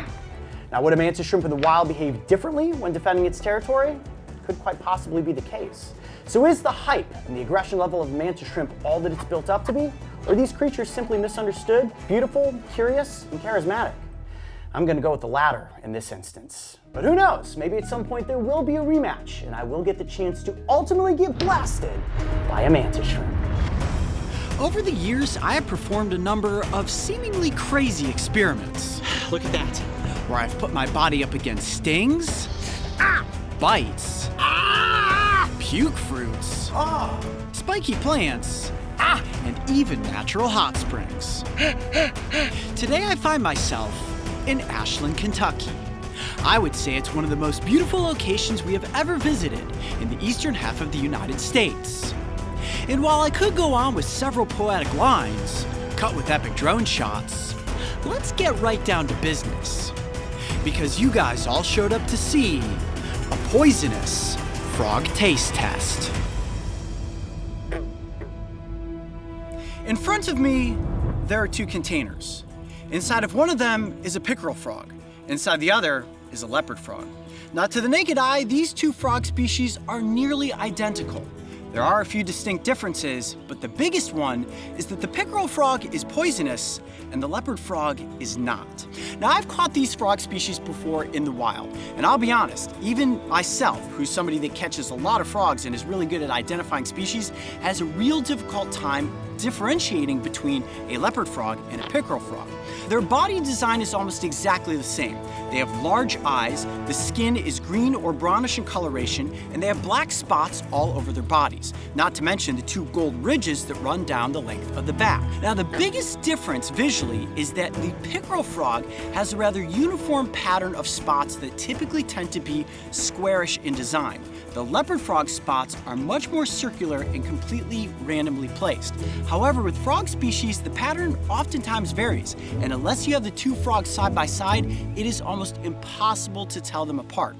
Speaker 3: Now, would a mantis shrimp in the wild behave differently when defending its territory? Could quite possibly be the case. So is the hype and the aggression level of mantis shrimp all that it's built up to be? Or are these creatures simply misunderstood, beautiful, curious, and charismatic? I'm gonna go with the latter in this instance. But who knows, maybe at some point there will be a rematch and I will get the chance to ultimately get blasted by a mantis shrimp.
Speaker 1: Over the years, I have performed a number of seemingly crazy experiments. Look at that. Where I've put my body up against stings, bites, puke fruits, spiky plants, and even natural hot springs. Today I find myself in Ashland, Kentucky. I would say it's one of the most beautiful locations we have ever visited in the eastern half of the United States. And while I could go on with several poetic lines, cut with epic drone shots, let's get right down to business. Because you guys all showed up to see a poisonous frog taste test. In front of me, there are two containers. Inside of one of them is a pickerel frog. Inside the other is a leopard frog. Now, to the naked eye, these two frog species are nearly identical. There are a few distinct differences, but the biggest one is that the pickerel frog is poisonous and the leopard frog is not. Now, I've caught these frog species before in the wild, and I'll be honest, even myself, who's somebody that catches a lot of frogs and is really good at identifying species, has a real difficult time differentiating between a leopard frog and a pickerel frog. Their body design is almost exactly the same. They have large eyes, the skin is green or brownish in coloration, and they have black spots all over their bodies, not to mention the two gold ridges that run down the length of the back. Now, the biggest difference visually is that the pickerel frog has a rather uniform pattern of spots that typically tend to be squarish in design. The leopard frog spots are much more circular and completely randomly placed. However, with frog species, the pattern oftentimes varies, and unless you have the two frogs side by side, it is almost impossible to tell them apart.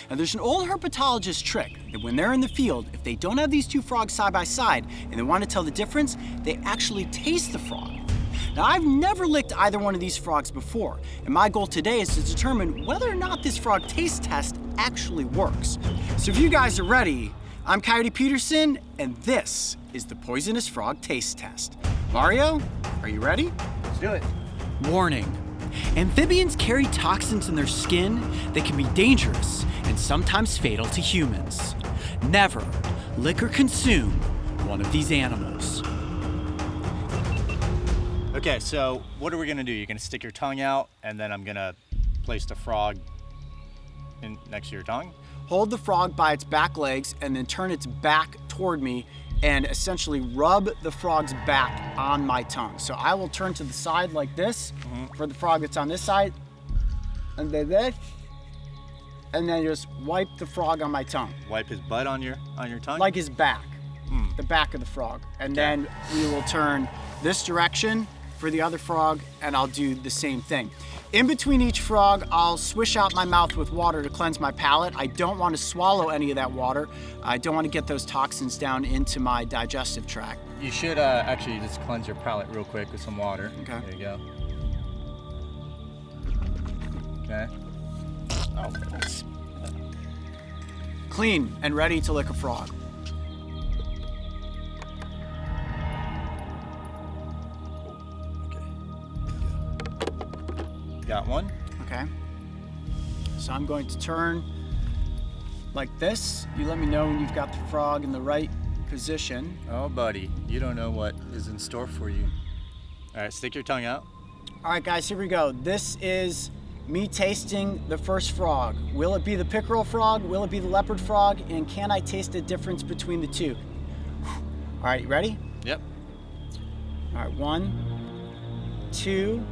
Speaker 1: Now, there's an old herpetologist trick that when they're in the field, if they don't have these two frogs side by side and they want to tell the difference, they actually taste the frog. Now, I've never licked either one of these frogs before, and my goal today is to determine whether or not this frog taste test actually works. So if you guys are ready, I'm Coyote Peterson, and this is the Poisonous Frog Taste Test. Mario, are you ready?
Speaker 3: Let's do it.
Speaker 1: Warning. Amphibians carry toxins in their skin that can be dangerous and sometimes fatal to humans. Never lick or consume one of these animals.
Speaker 5: Okay, so what are we gonna do? You're gonna stick your tongue out, and then I'm gonna place the frog next to your tongue?
Speaker 1: Hold the frog by its back legs and then turn its back toward me and essentially rub the frog's back on my tongue. So I will turn to the side like this for the frog that's on this side, and then this, and then just wipe the frog on my tongue.
Speaker 5: Wipe his butt on your tongue?
Speaker 1: Like his back, the back of the frog. And then we will turn this direction for the other frog, and I'll do the same thing. In between each frog, I'll swish out my mouth with water to cleanse my palate. I don't want to swallow any of that water. I don't want to get those toxins down into my digestive tract.
Speaker 5: You should actually just cleanse your palate real quick with some water.
Speaker 1: Okay.
Speaker 5: There you go. Okay. Oh, thanks.
Speaker 1: Clean and ready to lick a frog.
Speaker 5: Got one?
Speaker 1: Okay. So I'm going to turn like this. You let me know when you've got the frog in the right position.
Speaker 5: Oh, buddy, you don't know what is in store for you. All right, stick your tongue out.
Speaker 1: All right, guys, here we go. This is me tasting the first frog. Will it be the pickerel frog? Will it be the leopard frog? And can I taste the difference between the two? All right, you ready?
Speaker 5: Yep.
Speaker 1: All right, 1, 2.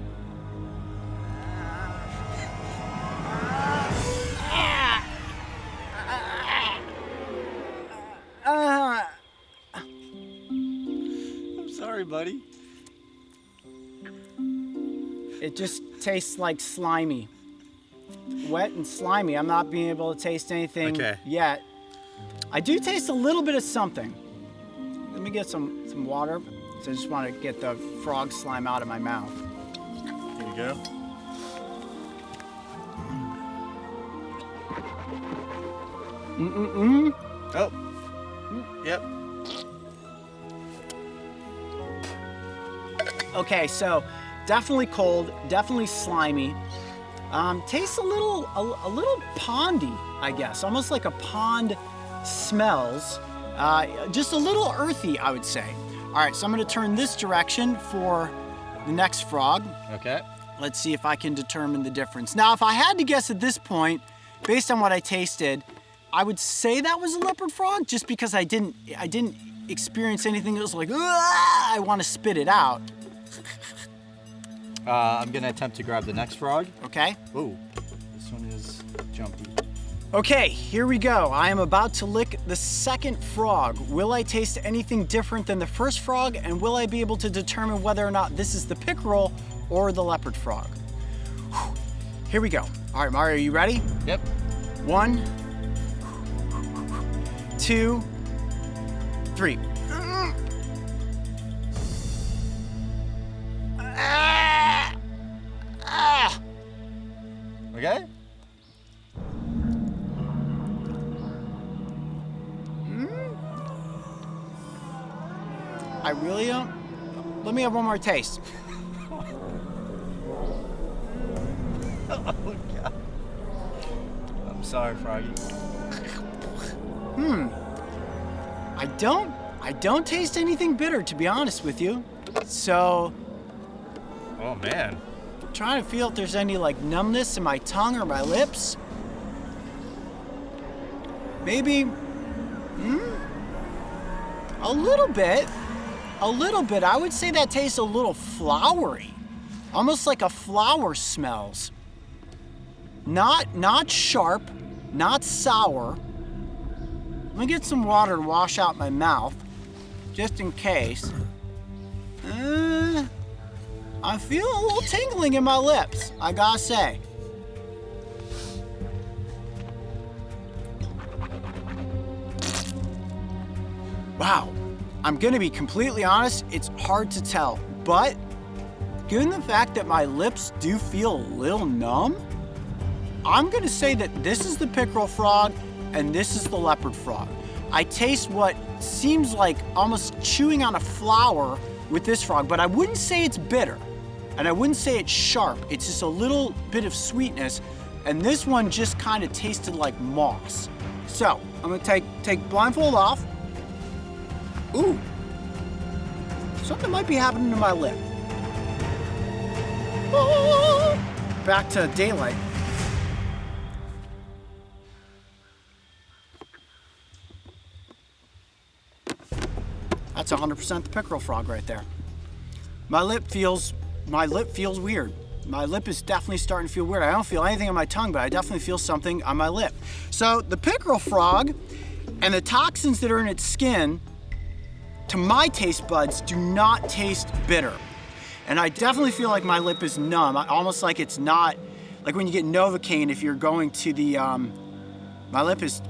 Speaker 5: I'm sorry, buddy.
Speaker 1: It just tastes like slimy. Wet and slimy. I'm not being able to taste anything yet. I do taste a little bit of something. Let me get some water. So I just want to get the frog slime out of my mouth.
Speaker 5: Here you go. Oh. Yep.
Speaker 1: Okay, so definitely cold, definitely slimy. Tastes a little pondy, I guess. Almost like a pond smells. Just a little earthy, I would say. All right, so I'm gonna turn this direction for the next frog.
Speaker 5: Okay.
Speaker 1: Let's see if I can determine the difference. Now, if I had to guess at this point, based on what I tasted, I would say that was a leopard frog, just because I didn't experience anything that was like, I want to spit it out.
Speaker 5: I'm gonna attempt to grab the next frog.
Speaker 1: Okay.
Speaker 5: Ooh, this one is jumpy.
Speaker 1: Okay, here we go. I am about to lick the second frog. Will I taste anything different than the first frog, and will I be able to determine whether or not this is the pickerel or the leopard frog? Whew. Here we go. All right, Mario, are you ready?
Speaker 5: Yep.
Speaker 1: 1, 2, 3.
Speaker 5: Okay.
Speaker 1: I really don't. Let me have one more taste.
Speaker 5: Oh, God. I'm sorry, Froggy.
Speaker 1: I don't taste anything bitter, to be honest with you. So,
Speaker 5: Oh, man.
Speaker 1: I'm trying to feel if there's any like numbness in my tongue or my lips. Maybe, a little bit. A little bit. I would say that tastes a little flowery. Almost like a flower smells. Not sharp, not sour. Let me get some water to wash out my mouth, just in case. I'm feeling a little tingling in my lips, I gotta say. Wow, I'm gonna be completely honest, it's hard to tell, but given the fact that my lips do feel a little numb, I'm gonna say that this is the pickerel frog and this is the leopard frog. I taste what seems like almost chewing on a flower with this frog, but I wouldn't say it's bitter, and I wouldn't say it's sharp. It's just a little bit of sweetness, and this one just kind of tasted like moss. So, I'm gonna take blindfold off. Ooh, something might be happening to my lip. Oh, back to daylight. That's 100% the pickerel frog right there. My lip feels weird. My lip is definitely starting to feel weird. I don't feel anything on my tongue, but I definitely feel something on my lip. So the pickerel frog and the toxins that are in its skin, to my taste buds, do not taste bitter. And I definitely feel like my lip is numb, almost like it's not, like when you get Novocaine if you're going to the, my lip is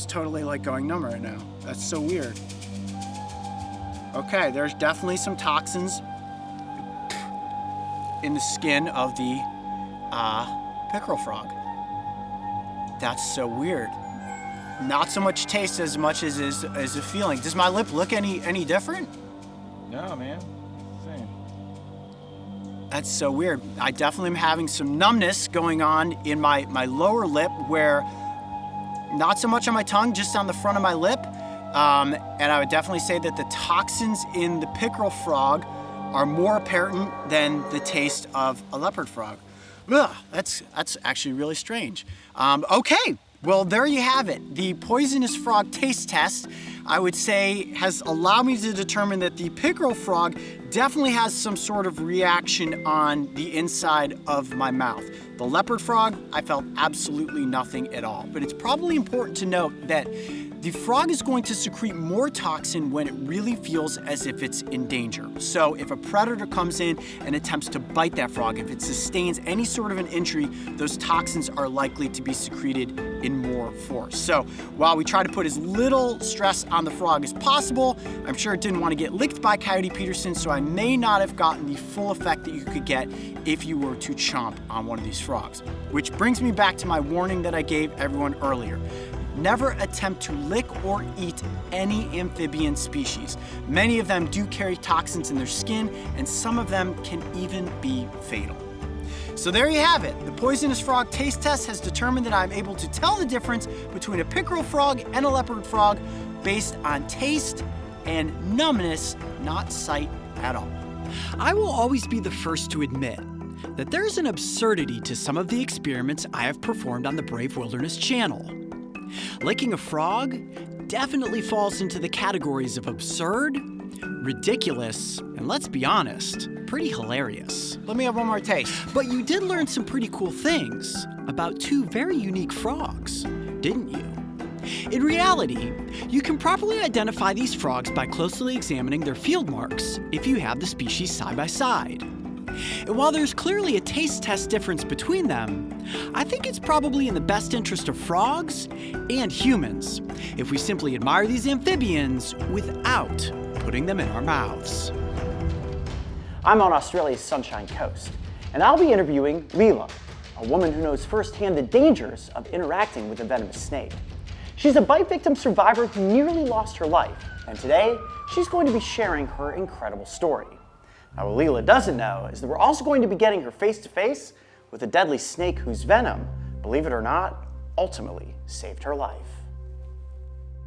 Speaker 1: totally like going numb right now. That's so weird. Okay, there's definitely some toxins in the skin of the pickerel frog. That's so weird. Not so much taste as much as a feeling. Does my lip look any different?
Speaker 5: No, man. Same.
Speaker 1: That's so weird. I definitely am having some numbness going on in my lower lip, where not so much on my tongue, just on the front of my lip.
Speaker 3: And I would definitely say that the toxins in the pickerel frog are more apparent than the taste of a leopard frog. Ugh, that's actually really strange. Okay, well, there you have it. The poisonous frog taste test, I would say, has allowed me to determine that the pickerel frog definitely has some sort of reaction on the inside of my mouth. The leopard frog, I felt absolutely nothing at all. But it's probably important to note that the frog is going to secrete more toxin when it really feels as if it's in danger. So if a predator comes in and attempts to bite that frog, if it sustains any sort of an injury, those toxins are likely to be secreted in more force. So while we try to put as little stress on the frog as possible, I'm sure it didn't want to get licked by Coyote Peterson, so I may not have gotten the full effect that you could get if you were to chomp on one of these frogs. Which brings me back to my warning that I gave everyone earlier. Never attempt to lick or eat any amphibian species. Many of them do carry toxins in their skin, and some of them can even be fatal. So there you have it. The poisonous frog taste test has determined that I'm able to tell the difference between a pickerel frog and a leopard frog based on taste and numbness, not sight at all.
Speaker 1: I will always be the first to admit that there's an absurdity to some of the experiments I have performed on the Brave Wilderness channel. Licking a frog definitely falls into the categories of absurd, ridiculous, and let's be honest, pretty hilarious.
Speaker 3: Let me have one more taste.
Speaker 1: But you did learn some pretty cool things about two very unique frogs, didn't you? In reality, you can properly identify these frogs by closely examining their field marks if you have the species side by side. And while there's clearly a taste test difference between them, I think it's probably in the best interest of frogs and humans if we simply admire these amphibians without putting them in our mouths.
Speaker 3: I'm on Australia's Sunshine Coast, and I'll be interviewing Leela, a woman who knows firsthand the dangers of interacting with a venomous snake. She's a bite victim survivor who nearly lost her life, and today she's going to be sharing her incredible story. Now, what Leela doesn't know is that we're also going to be getting her face-to-face with a deadly snake whose venom, believe it or not, ultimately saved her life.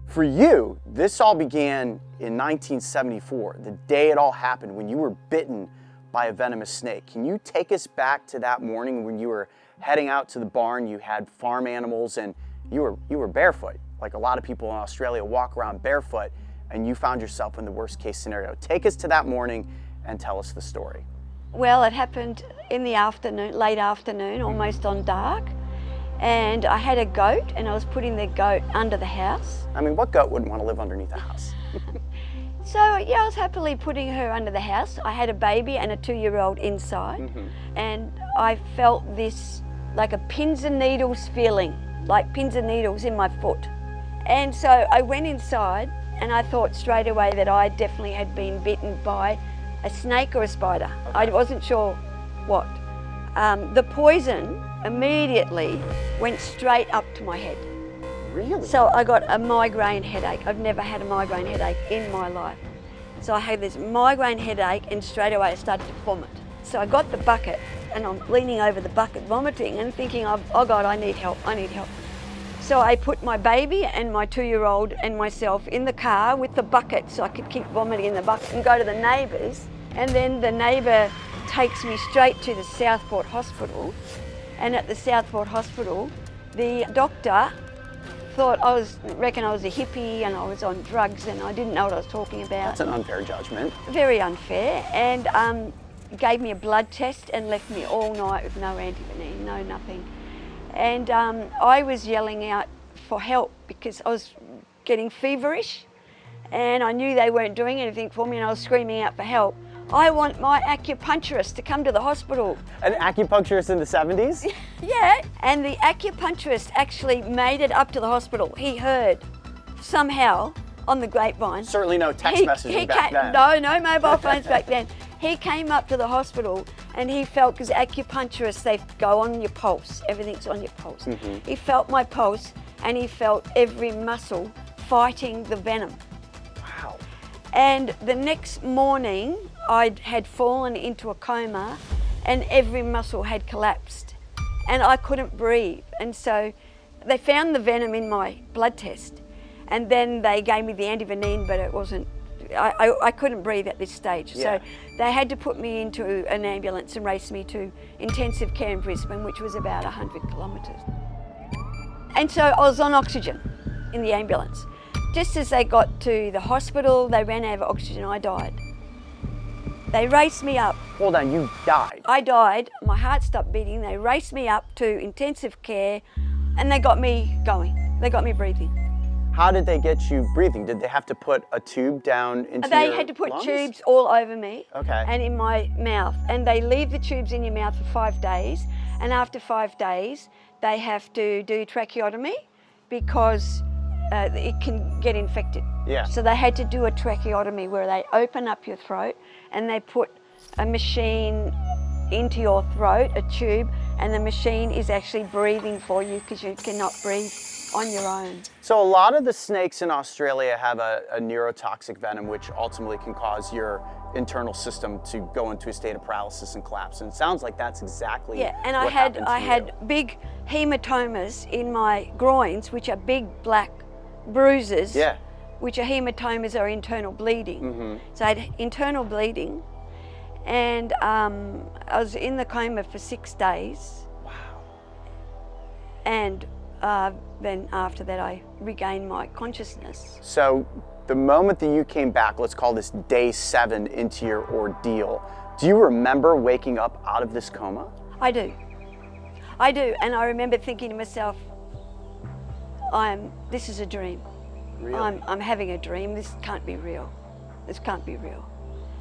Speaker 3: For you, this all began in 1974, the day it all happened, when you were bitten by a venomous snake. Can you take us back to that morning when you were heading out to the barn, you had farm animals, and you were barefoot? Like a lot of people in Australia walk around barefoot, and you found yourself in the worst case scenario. Take us to that morning and tell us the story.
Speaker 6: Well, it happened in the afternoon, late afternoon, almost on dark. And I had a goat, and I was putting the goat under the house.
Speaker 3: I mean, what goat wouldn't want to live underneath a house?
Speaker 6: So, yeah, I was happily putting her under the house. I had a baby and a 2-year-old inside. And I felt this, like a pins and needles feeling, like pins and needles in my foot. And so I went inside, and I thought straight away that I definitely had been bitten by a snake or a spider. I wasn't sure what. The poison immediately went straight up to my head.
Speaker 3: Really?
Speaker 6: So I got a migraine headache. I've never had a migraine headache in my life. So I had this migraine headache, and straight away I started to vomit. So I got the bucket, and I'm leaning over the bucket vomiting and thinking, oh God, I need help, I need help. So I put my baby and my 2-year-old and myself in the car with the bucket so I could keep vomiting in the bucket and go to the neighbours. And then the neighbour takes me straight to the Southport Hospital. And at the Southport Hospital, the doctor thought reckon I was a hippie and I was on drugs and I didn't know what I was talking about.
Speaker 3: That's an unfair judgment.
Speaker 6: Very unfair. And gave me a blood test and left me all night with no antivenin, no nothing. And I was yelling out for help because I was getting feverish and I knew they weren't doing anything for me, and I was screaming out for help. I want my acupuncturist to come to the hospital.
Speaker 3: An acupuncturist in the 70s?
Speaker 6: Yeah, and the acupuncturist actually made it up to the hospital. He heard somehow on the grapevine.
Speaker 3: Certainly no text messaging back then.
Speaker 6: No mobile phones back then. He came up to the hospital and he felt, because acupuncturists, they go on your pulse, everything's on your pulse. He felt my pulse and he felt every muscle fighting the venom.
Speaker 3: Wow.
Speaker 6: And the next morning, I had fallen into a coma and every muscle had collapsed and I couldn't breathe. And so they found the venom in my blood test And then they gave me the antivenin, but it wasn't, I couldn't breathe at this stage.
Speaker 3: Yeah.
Speaker 6: So they had to put me into an ambulance and race me to intensive care in Brisbane, which was about 100 kilometres. And so I was on oxygen in the ambulance. Just as they got to the hospital, they ran out of oxygen, I died. They raced me up.
Speaker 3: Hold on, you died.
Speaker 6: I died, my heart stopped beating, they raced me up to intensive care and they got me going. They got me breathing.
Speaker 3: How did they get you breathing? Did they have to put a tube down into
Speaker 6: They
Speaker 3: your
Speaker 6: had to put
Speaker 3: lungs?
Speaker 6: tubes all over me
Speaker 3: Okay.
Speaker 6: and in my mouth. And they leave the tubes in your mouth for 5 days. And after 5 days, they have to do tracheotomy because it can get infected.
Speaker 3: Yeah.
Speaker 6: So they had to do a tracheotomy where they open up your throat and they put a machine into your throat, a tube, and the machine is actually breathing for you because you cannot breathe on your own.
Speaker 3: So a lot of the snakes in Australia have a neurotoxic venom, which ultimately can cause your internal system to go into a state of paralysis and collapse. And it sounds like that's exactly
Speaker 6: And
Speaker 3: what happened to
Speaker 6: I
Speaker 3: you.
Speaker 6: had big hematomas in my groins, which are big black bruises.
Speaker 3: Yeah.
Speaker 6: Which are hematomas are internal bleeding.
Speaker 3: Mm-hmm.
Speaker 6: So I had internal bleeding, and I was in the coma for 6 days.
Speaker 3: Wow.
Speaker 6: And then after that, I regained my consciousness.
Speaker 3: So the moment that you came back, let's call this day 7 into your ordeal, do you remember waking up out of this coma?
Speaker 6: I do. I do, and I remember thinking to myself, this is a dream.
Speaker 3: Really?
Speaker 6: I'm having a dream. This can't be real. This can't be real.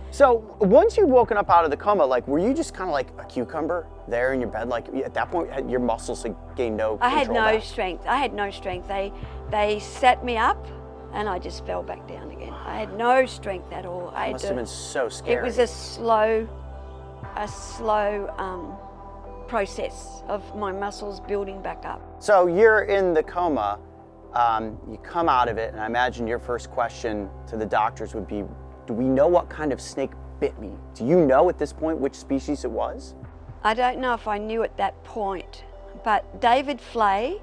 Speaker 3: So once you'd woken up out of the coma, like, were you just kind of like a cucumber there in your bed? Like at that point, your muscles had gained no
Speaker 6: I had
Speaker 3: control
Speaker 6: no
Speaker 3: back?
Speaker 6: strength. I had no strength. They sat me up, and I just fell back down again. I had no strength at all. I
Speaker 3: That
Speaker 6: had
Speaker 3: must
Speaker 6: to-
Speaker 3: have been so scary.
Speaker 6: It was a slow process of my muscles building back up.
Speaker 3: So you're in the coma, you come out of it, and I imagine your first question to the doctors would be, do we know what kind of snake bit me? Do you know at this point which species it was?
Speaker 6: I don't know if I knew at that point, but David Flay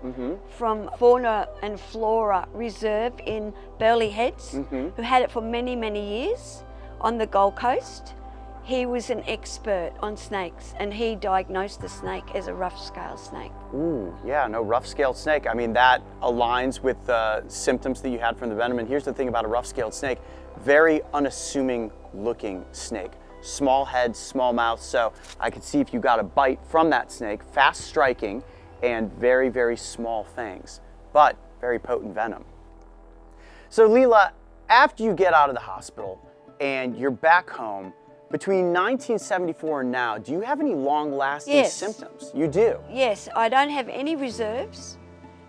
Speaker 6: from Fauna and Flora Reserve in Burleigh Heads, who had it for many, many years on the Gold Coast, he was an expert on snakes, and he diagnosed the snake as a rough-scale snake.
Speaker 3: Ooh, yeah, no, rough-scaled snake. I mean, that aligns with the symptoms that you had from the venom. And here's the thing about a rough-scaled snake, very unassuming looking snake. Small head, small mouth, so I could see if you got a bite from that snake, fast striking and very, very small fangs, but very potent venom. So Leela, after you get out of the hospital and you're back home, between 1974 and now, do you have any long-lasting
Speaker 6: Yes.
Speaker 3: symptoms? You do?
Speaker 6: Yes, I don't have any reserves.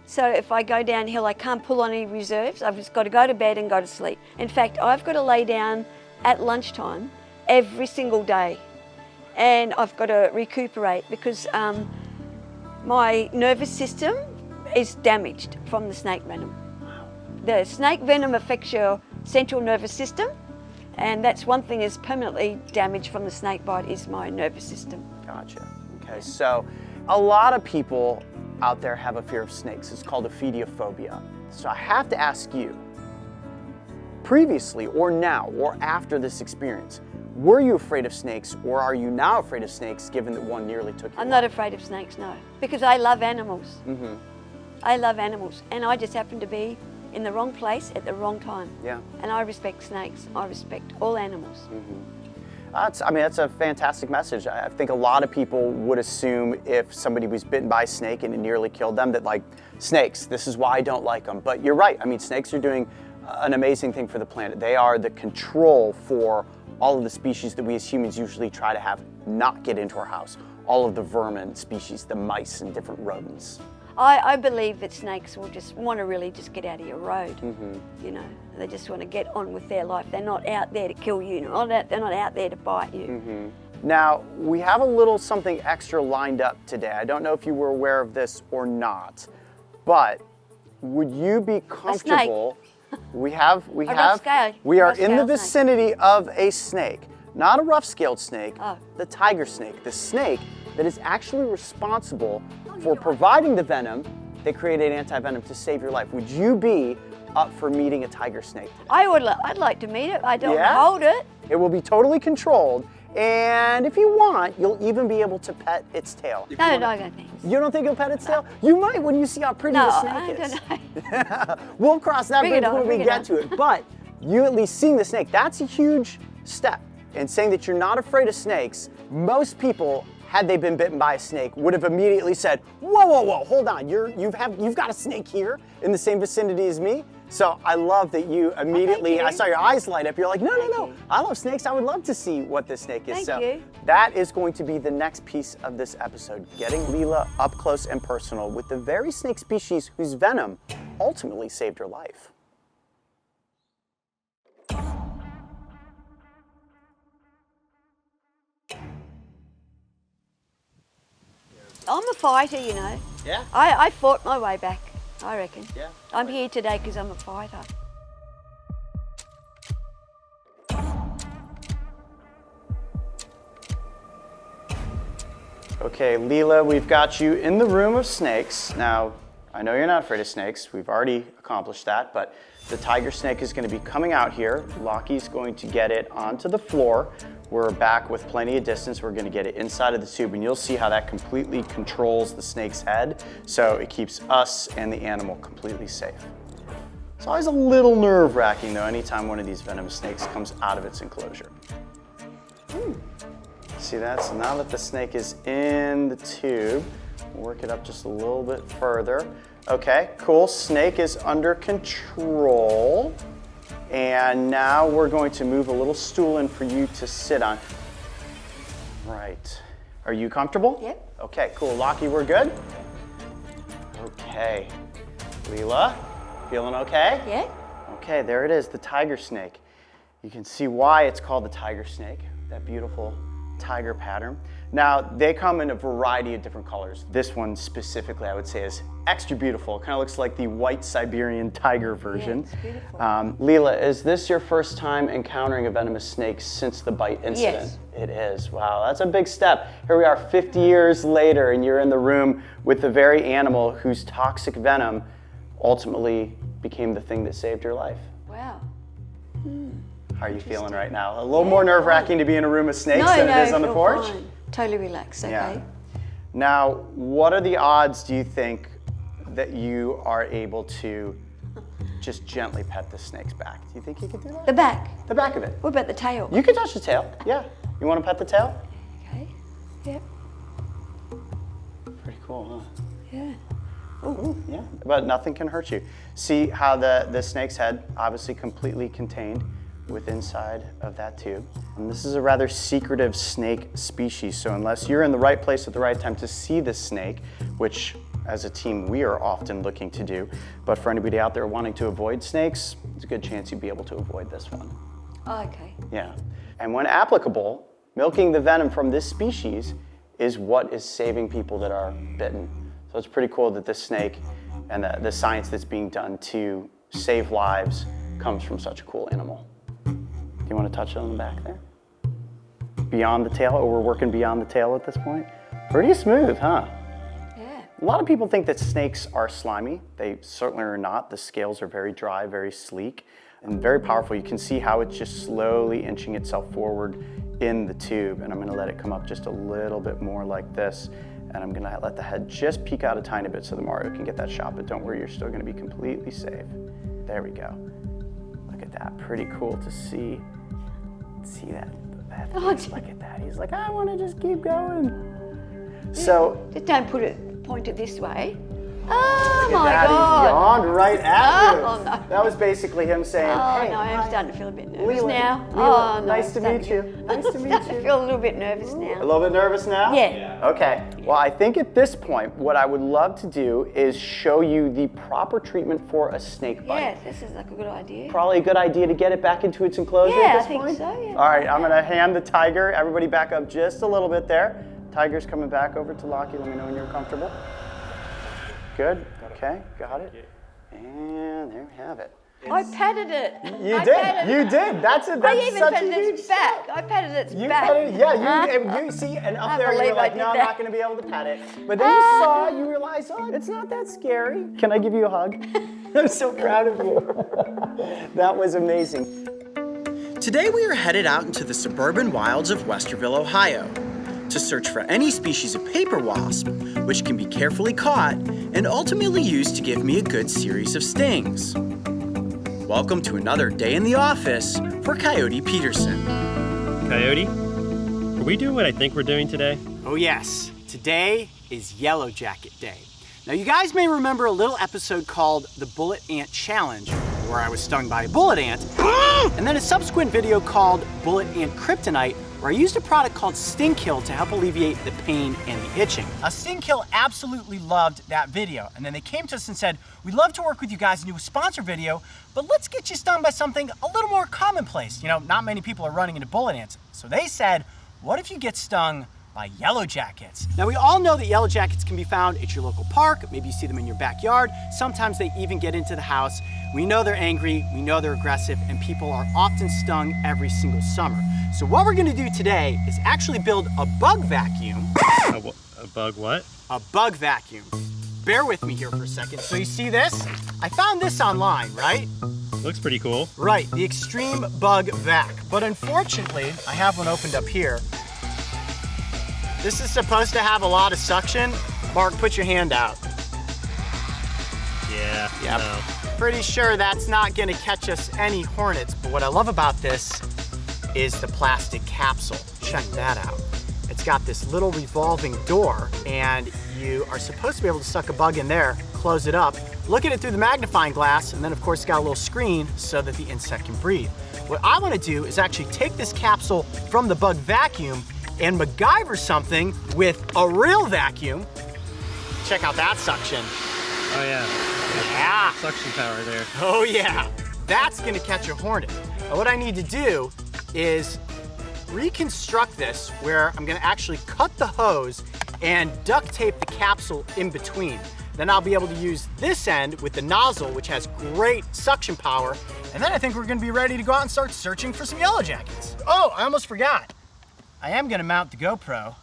Speaker 6: So if I go downhill, I can't pull on any reserves. I've just got to go to bed and go to sleep. In fact, I've got to lay down at lunchtime every single day. And I've got to recuperate because my nervous system is damaged from the snake venom. The snake venom affects your central nervous system, and that's one thing is permanently damaged from the snake bite is my nervous system.
Speaker 3: Gotcha. Okay, so a lot of people out there have a fear of snakes. It's called ophidiophobia. So I have to ask you, previously or now or after this experience, were you afraid of snakes, or are you now afraid of snakes given that one nearly took your
Speaker 6: I'm
Speaker 3: life?
Speaker 6: not afraid of snakes, no, because I love animals. I love animals, and I just happen to be in the wrong place at the wrong time.
Speaker 3: Yeah.
Speaker 6: And I respect snakes. I respect all animals.
Speaker 3: That's a fantastic message. I think a lot of people would assume if somebody was bitten by a snake and it nearly killed them that, like, snakes, this is why I don't like them. But you're right. I mean, snakes are doing an amazing thing for the planet. They are the control for all of the species that we as humans usually try to have not get into our house. All of the vermin species, the mice and different rodents.
Speaker 6: I believe that snakes will just want to really just get out of your road. You know, they just want to get on with their life. They're not out there to kill you. They're not out there to bite you.
Speaker 3: Now, we have a little something extra lined up today. I don't know if you were aware of this or not, but would you be comfortable? We are
Speaker 6: rough-scaled
Speaker 3: in the
Speaker 6: snake.
Speaker 3: vicinity of a snake, not a rough-scaled snake,
Speaker 6: Oh.
Speaker 3: the tiger snake, the snake that is actually responsible for providing the venom that created anti-venom to save your life. Would you be up for meeting a tiger snake today?
Speaker 6: I'd like to meet it. I don't
Speaker 3: Yeah?
Speaker 6: hold it.
Speaker 3: It will be totally controlled, and if you want, you'll even be able to pet its tail.
Speaker 6: No, thanks.
Speaker 3: You don't think you'll pet its tail? You might when you see how pretty
Speaker 6: No,
Speaker 3: the
Speaker 6: I
Speaker 3: snake is.
Speaker 6: don't know.
Speaker 3: We'll cross that
Speaker 6: Bring
Speaker 3: bridge
Speaker 6: it on,
Speaker 3: when we
Speaker 6: bring it
Speaker 3: get
Speaker 6: on.
Speaker 3: to it. But you at least seeing the snake, that's a huge step. And saying that you're not afraid of snakes, most people, had they been bitten by a snake, would have immediately said, whoa, whoa, whoa, hold on, you've got a snake here in the same vicinity as me. So I love that you immediately, I saw your eyes light up. You're like, no, I love snakes. I would love to see what this snake is.
Speaker 6: Thank you.
Speaker 3: That is going to be the next piece of this episode, getting Leela up close and personal with the very snake species whose venom ultimately saved her life.
Speaker 6: I'm a fighter, you know.
Speaker 3: Yeah?
Speaker 6: I fought my way back, I reckon.
Speaker 3: Yeah.
Speaker 6: I'm here today because I'm a fighter.
Speaker 3: Okay, Leela, we've got you in the room of snakes. Now, I know you're not afraid of snakes. We've already accomplished that, but the tiger snake is going to be coming out here. Lockie's going to get it onto the floor. We're back with plenty of distance. We're going to get it inside of the tube, and you'll see how that completely controls the snake's head, so it keeps us and the animal completely safe. It's always a little nerve-wracking, though, anytime one of these venomous snakes comes out of its enclosure. See that? So now that the snake is in the tube, we'll work it up just a little bit further. Okay, cool. Snake is under control. And now we're going to move a little stool in for you to sit on. Right. Are you comfortable?
Speaker 6: Yep.
Speaker 3: Okay, cool. Lockie, we're good? Okay. Leela, feeling okay?
Speaker 6: Yeah?
Speaker 3: Okay, there it is, the tiger snake. You can see why it's called the tiger snake, that beautiful tiger pattern. Now, they come in a variety of different colors. This one specifically, I would say, is extra beautiful. It kind of looks like the white Siberian tiger version.
Speaker 6: Yeah, it's beautiful.
Speaker 3: Leela, is this your first time encountering a venomous snake since the bite incident?
Speaker 6: Yes.
Speaker 3: It is. Wow, that's a big step. Here we are 50 years later, and you're in the room with the very animal whose toxic venom ultimately became the thing that saved your life.
Speaker 6: Wow.
Speaker 3: How are you feeling right now? A little more nerve-wracking to be in a room of snakes
Speaker 6: No,
Speaker 3: than it is on the
Speaker 6: feel
Speaker 3: porch?
Speaker 6: fine. Totally relaxed, okay?
Speaker 3: Yeah. Now, what are the odds, do you think, that you are able to just gently pet the snake's back? Do you think you could do that?
Speaker 6: The back.
Speaker 3: The back of it.
Speaker 6: What about the tail?
Speaker 3: You can touch the tail, yeah. You want to pet the tail?
Speaker 6: Okay. Yep.
Speaker 3: Pretty cool, huh?
Speaker 6: Yeah.
Speaker 3: Ooh, yeah, but nothing can hurt you. See how the snake's head, obviously completely contained with inside of that tube. And this is a rather secretive snake species, so unless you're in the right place at the right time to see this snake, which as a team we are often looking to do, but for anybody out there wanting to avoid snakes, there's a good chance you'd be able to avoid this one.
Speaker 6: Oh, okay.
Speaker 3: Yeah, and when applicable, milking the venom from this species is what is saving people that are bitten. So it's pretty cool that this snake and the science that's being done to save lives comes from such a cool animal. Do you want to touch it on the back there? Beyond the tail, or we're working beyond the tail at this point? Pretty smooth, huh?
Speaker 6: Yeah.
Speaker 3: A lot of people think that snakes are slimy. They certainly are not. The scales are very dry, very sleek, and very powerful. You can see how it's just slowly inching itself forward in the tube, and I'm gonna let it come up just a little bit more like this, and I'm gonna let the head just peek out a tiny bit so that Mario can get that shot, but don't worry, you're still gonna be completely safe. There we go. Look at that, pretty cool to see that. Look at that, he's like, I wanna just keep going. So,
Speaker 6: Just don't point it this way. Oh my
Speaker 3: Daddy
Speaker 6: God.
Speaker 3: yawned right at you.
Speaker 6: Oh, no.
Speaker 3: That was basically him saying,
Speaker 6: Oh
Speaker 3: hey,
Speaker 6: no, I'm
Speaker 3: hi.
Speaker 6: starting to feel a bit nervous
Speaker 3: Leela,
Speaker 6: now.
Speaker 3: Leela,
Speaker 6: Oh no.
Speaker 3: nice to meet you. Nice to meet
Speaker 6: I
Speaker 3: you.
Speaker 6: feel a little bit nervous
Speaker 3: A
Speaker 6: now.
Speaker 3: little bit nervous now?
Speaker 6: Yeah.
Speaker 3: Okay. Well, I think at this point, what I would love to do is show you the proper treatment for a snake bite.
Speaker 6: Yes, this is like a good idea.
Speaker 3: Probably a good idea to get it back into its enclosure
Speaker 6: Yeah,
Speaker 3: at this
Speaker 6: I think
Speaker 3: point.
Speaker 6: so, yeah.
Speaker 3: All right, I'm gonna hand the tiger. Everybody back up just a little bit there. Tiger's coming back over to Lockie. Let me know when you're comfortable. Good. Okay, got it. And there we have it.
Speaker 6: I patted it.
Speaker 3: You
Speaker 6: I
Speaker 3: did.
Speaker 6: patted
Speaker 3: You
Speaker 6: it.
Speaker 3: did. That's
Speaker 6: I
Speaker 3: such
Speaker 6: even
Speaker 3: a
Speaker 6: patted
Speaker 3: huge
Speaker 6: its back. I patted its
Speaker 3: You
Speaker 6: back.
Speaker 3: petted it, yeah. You see, and up
Speaker 6: I
Speaker 3: there you
Speaker 6: believe
Speaker 3: were
Speaker 6: I
Speaker 3: like,
Speaker 6: did
Speaker 3: no, I'm
Speaker 6: that.
Speaker 3: not going to be able to pet it. But then you saw, you realized, oh, it's not that scary. Can I give you a hug? I'm so proud of you. That was amazing. Today we are headed out into the suburban wilds of Westerville, Ohio, to search for any species of paper wasp, which can be carefully caught and ultimately used to give me a good series of stings. Welcome to another day in the office for Coyote Peterson.
Speaker 7: Coyote, are we doing what I think we're doing today?
Speaker 3: Oh yes, today is Yellow Jacket Day. Now you guys may remember a little episode called the Bullet Ant Challenge, where I was stung by a bullet ant, and then a subsequent video called Bullet Ant Kryptonite, where I used a product called Sting Kill to help alleviate the pain and the itching. Sting Kill absolutely loved that video, and then they came to us and said, we'd love to work with you guys and do a sponsor video, but let's get you stung by something a little more commonplace. You know, not many people are running into bullet ants. So they said, what if you get stung by yellow jackets? Now we all know that yellow jackets can be found at your local park, maybe you see them in your backyard, sometimes they even get into the house. We know they're angry, we know they're aggressive, and people are often stung every single summer. So what we're gonna do today is actually build a bug vacuum.
Speaker 7: A bug what?
Speaker 3: A bug vacuum. Bear with me here for a second. So you see this? I found this online, right?
Speaker 7: Looks pretty cool.
Speaker 3: Right, the Extreme Bug Vac. But unfortunately, I have one opened up here. This is supposed to have a lot of suction. Mark, put your hand out.
Speaker 7: Yeah.
Speaker 3: Yep.
Speaker 7: No.
Speaker 3: Pretty sure that's not gonna catch us any hornets, but what I love about this is the plastic capsule. Check that out. It's got this little revolving door, and you are supposed to be able to suck a bug in there, close it up, look at it through the magnifying glass, and then of course it's got a little screen so that the insect can breathe. What I wanna do is actually take this capsule from the bug vacuum and MacGyver something with a real vacuum. Check out that suction.
Speaker 7: Oh yeah.
Speaker 3: Yeah.
Speaker 7: Suction power there.
Speaker 3: Oh yeah, that's gonna catch a hornet. Now what I need to do is reconstruct this where I'm gonna actually cut the hose and duct tape the capsule in between. Then I'll be able to use this end with the nozzle, which has great suction power, and then I think we're gonna be ready to go out and start searching for some yellow jackets. Oh, I almost forgot. I am gonna mount the GoPro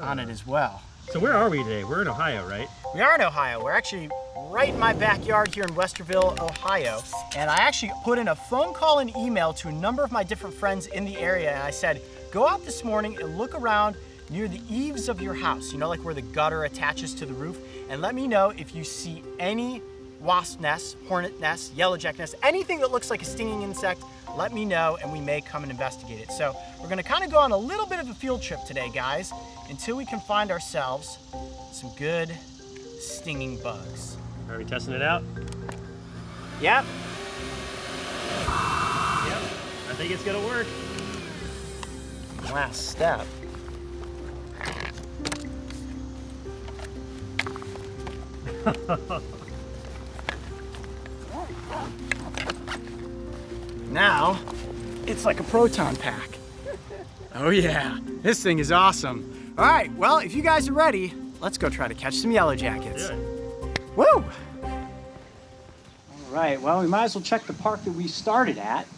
Speaker 3: on it as well.
Speaker 7: So where are we today? We're in Ohio, right?
Speaker 3: We are in Ohio. We're actually right in my backyard here in Westerville, Ohio. And I actually put in a phone call and email to a number of my different friends in the area. And I said, go out this morning and look around near the eaves of your house, you know, like where the gutter attaches to the roof. And let me know if you see any wasp nests, hornet nests, yellow jacket nests, anything that looks like a stinging insect, let me know and we may come and investigate it. So we're gonna kind of go on a little bit of a field trip today, guys, until we can find ourselves some good stinging bugs.
Speaker 7: Are we testing it out?
Speaker 3: Yep.
Speaker 7: Yep. I think it's gonna work.
Speaker 3: Last step. Now, it's like a proton pack. Oh yeah, this thing is awesome. All right, well, if you guys are ready, let's go try to catch some yellow jackets.
Speaker 7: Do it.
Speaker 3: Woo! All right, well, we might as well check the park that we started at.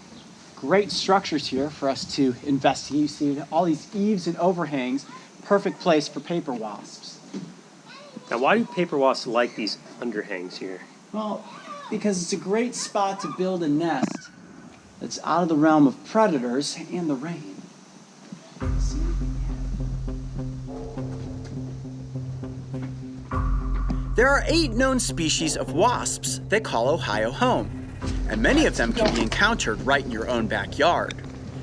Speaker 3: Great structures here for us to investigate. You see all these eaves and overhangs, perfect place for paper wasps.
Speaker 7: Now, why do paper wasps like these underhangs here?
Speaker 3: Well, because it's a great spot to build a nest that's out of the realm of predators and the rain. See? There are 8 known species of wasps that call Ohio home, and many of them can be encountered right in your own backyard.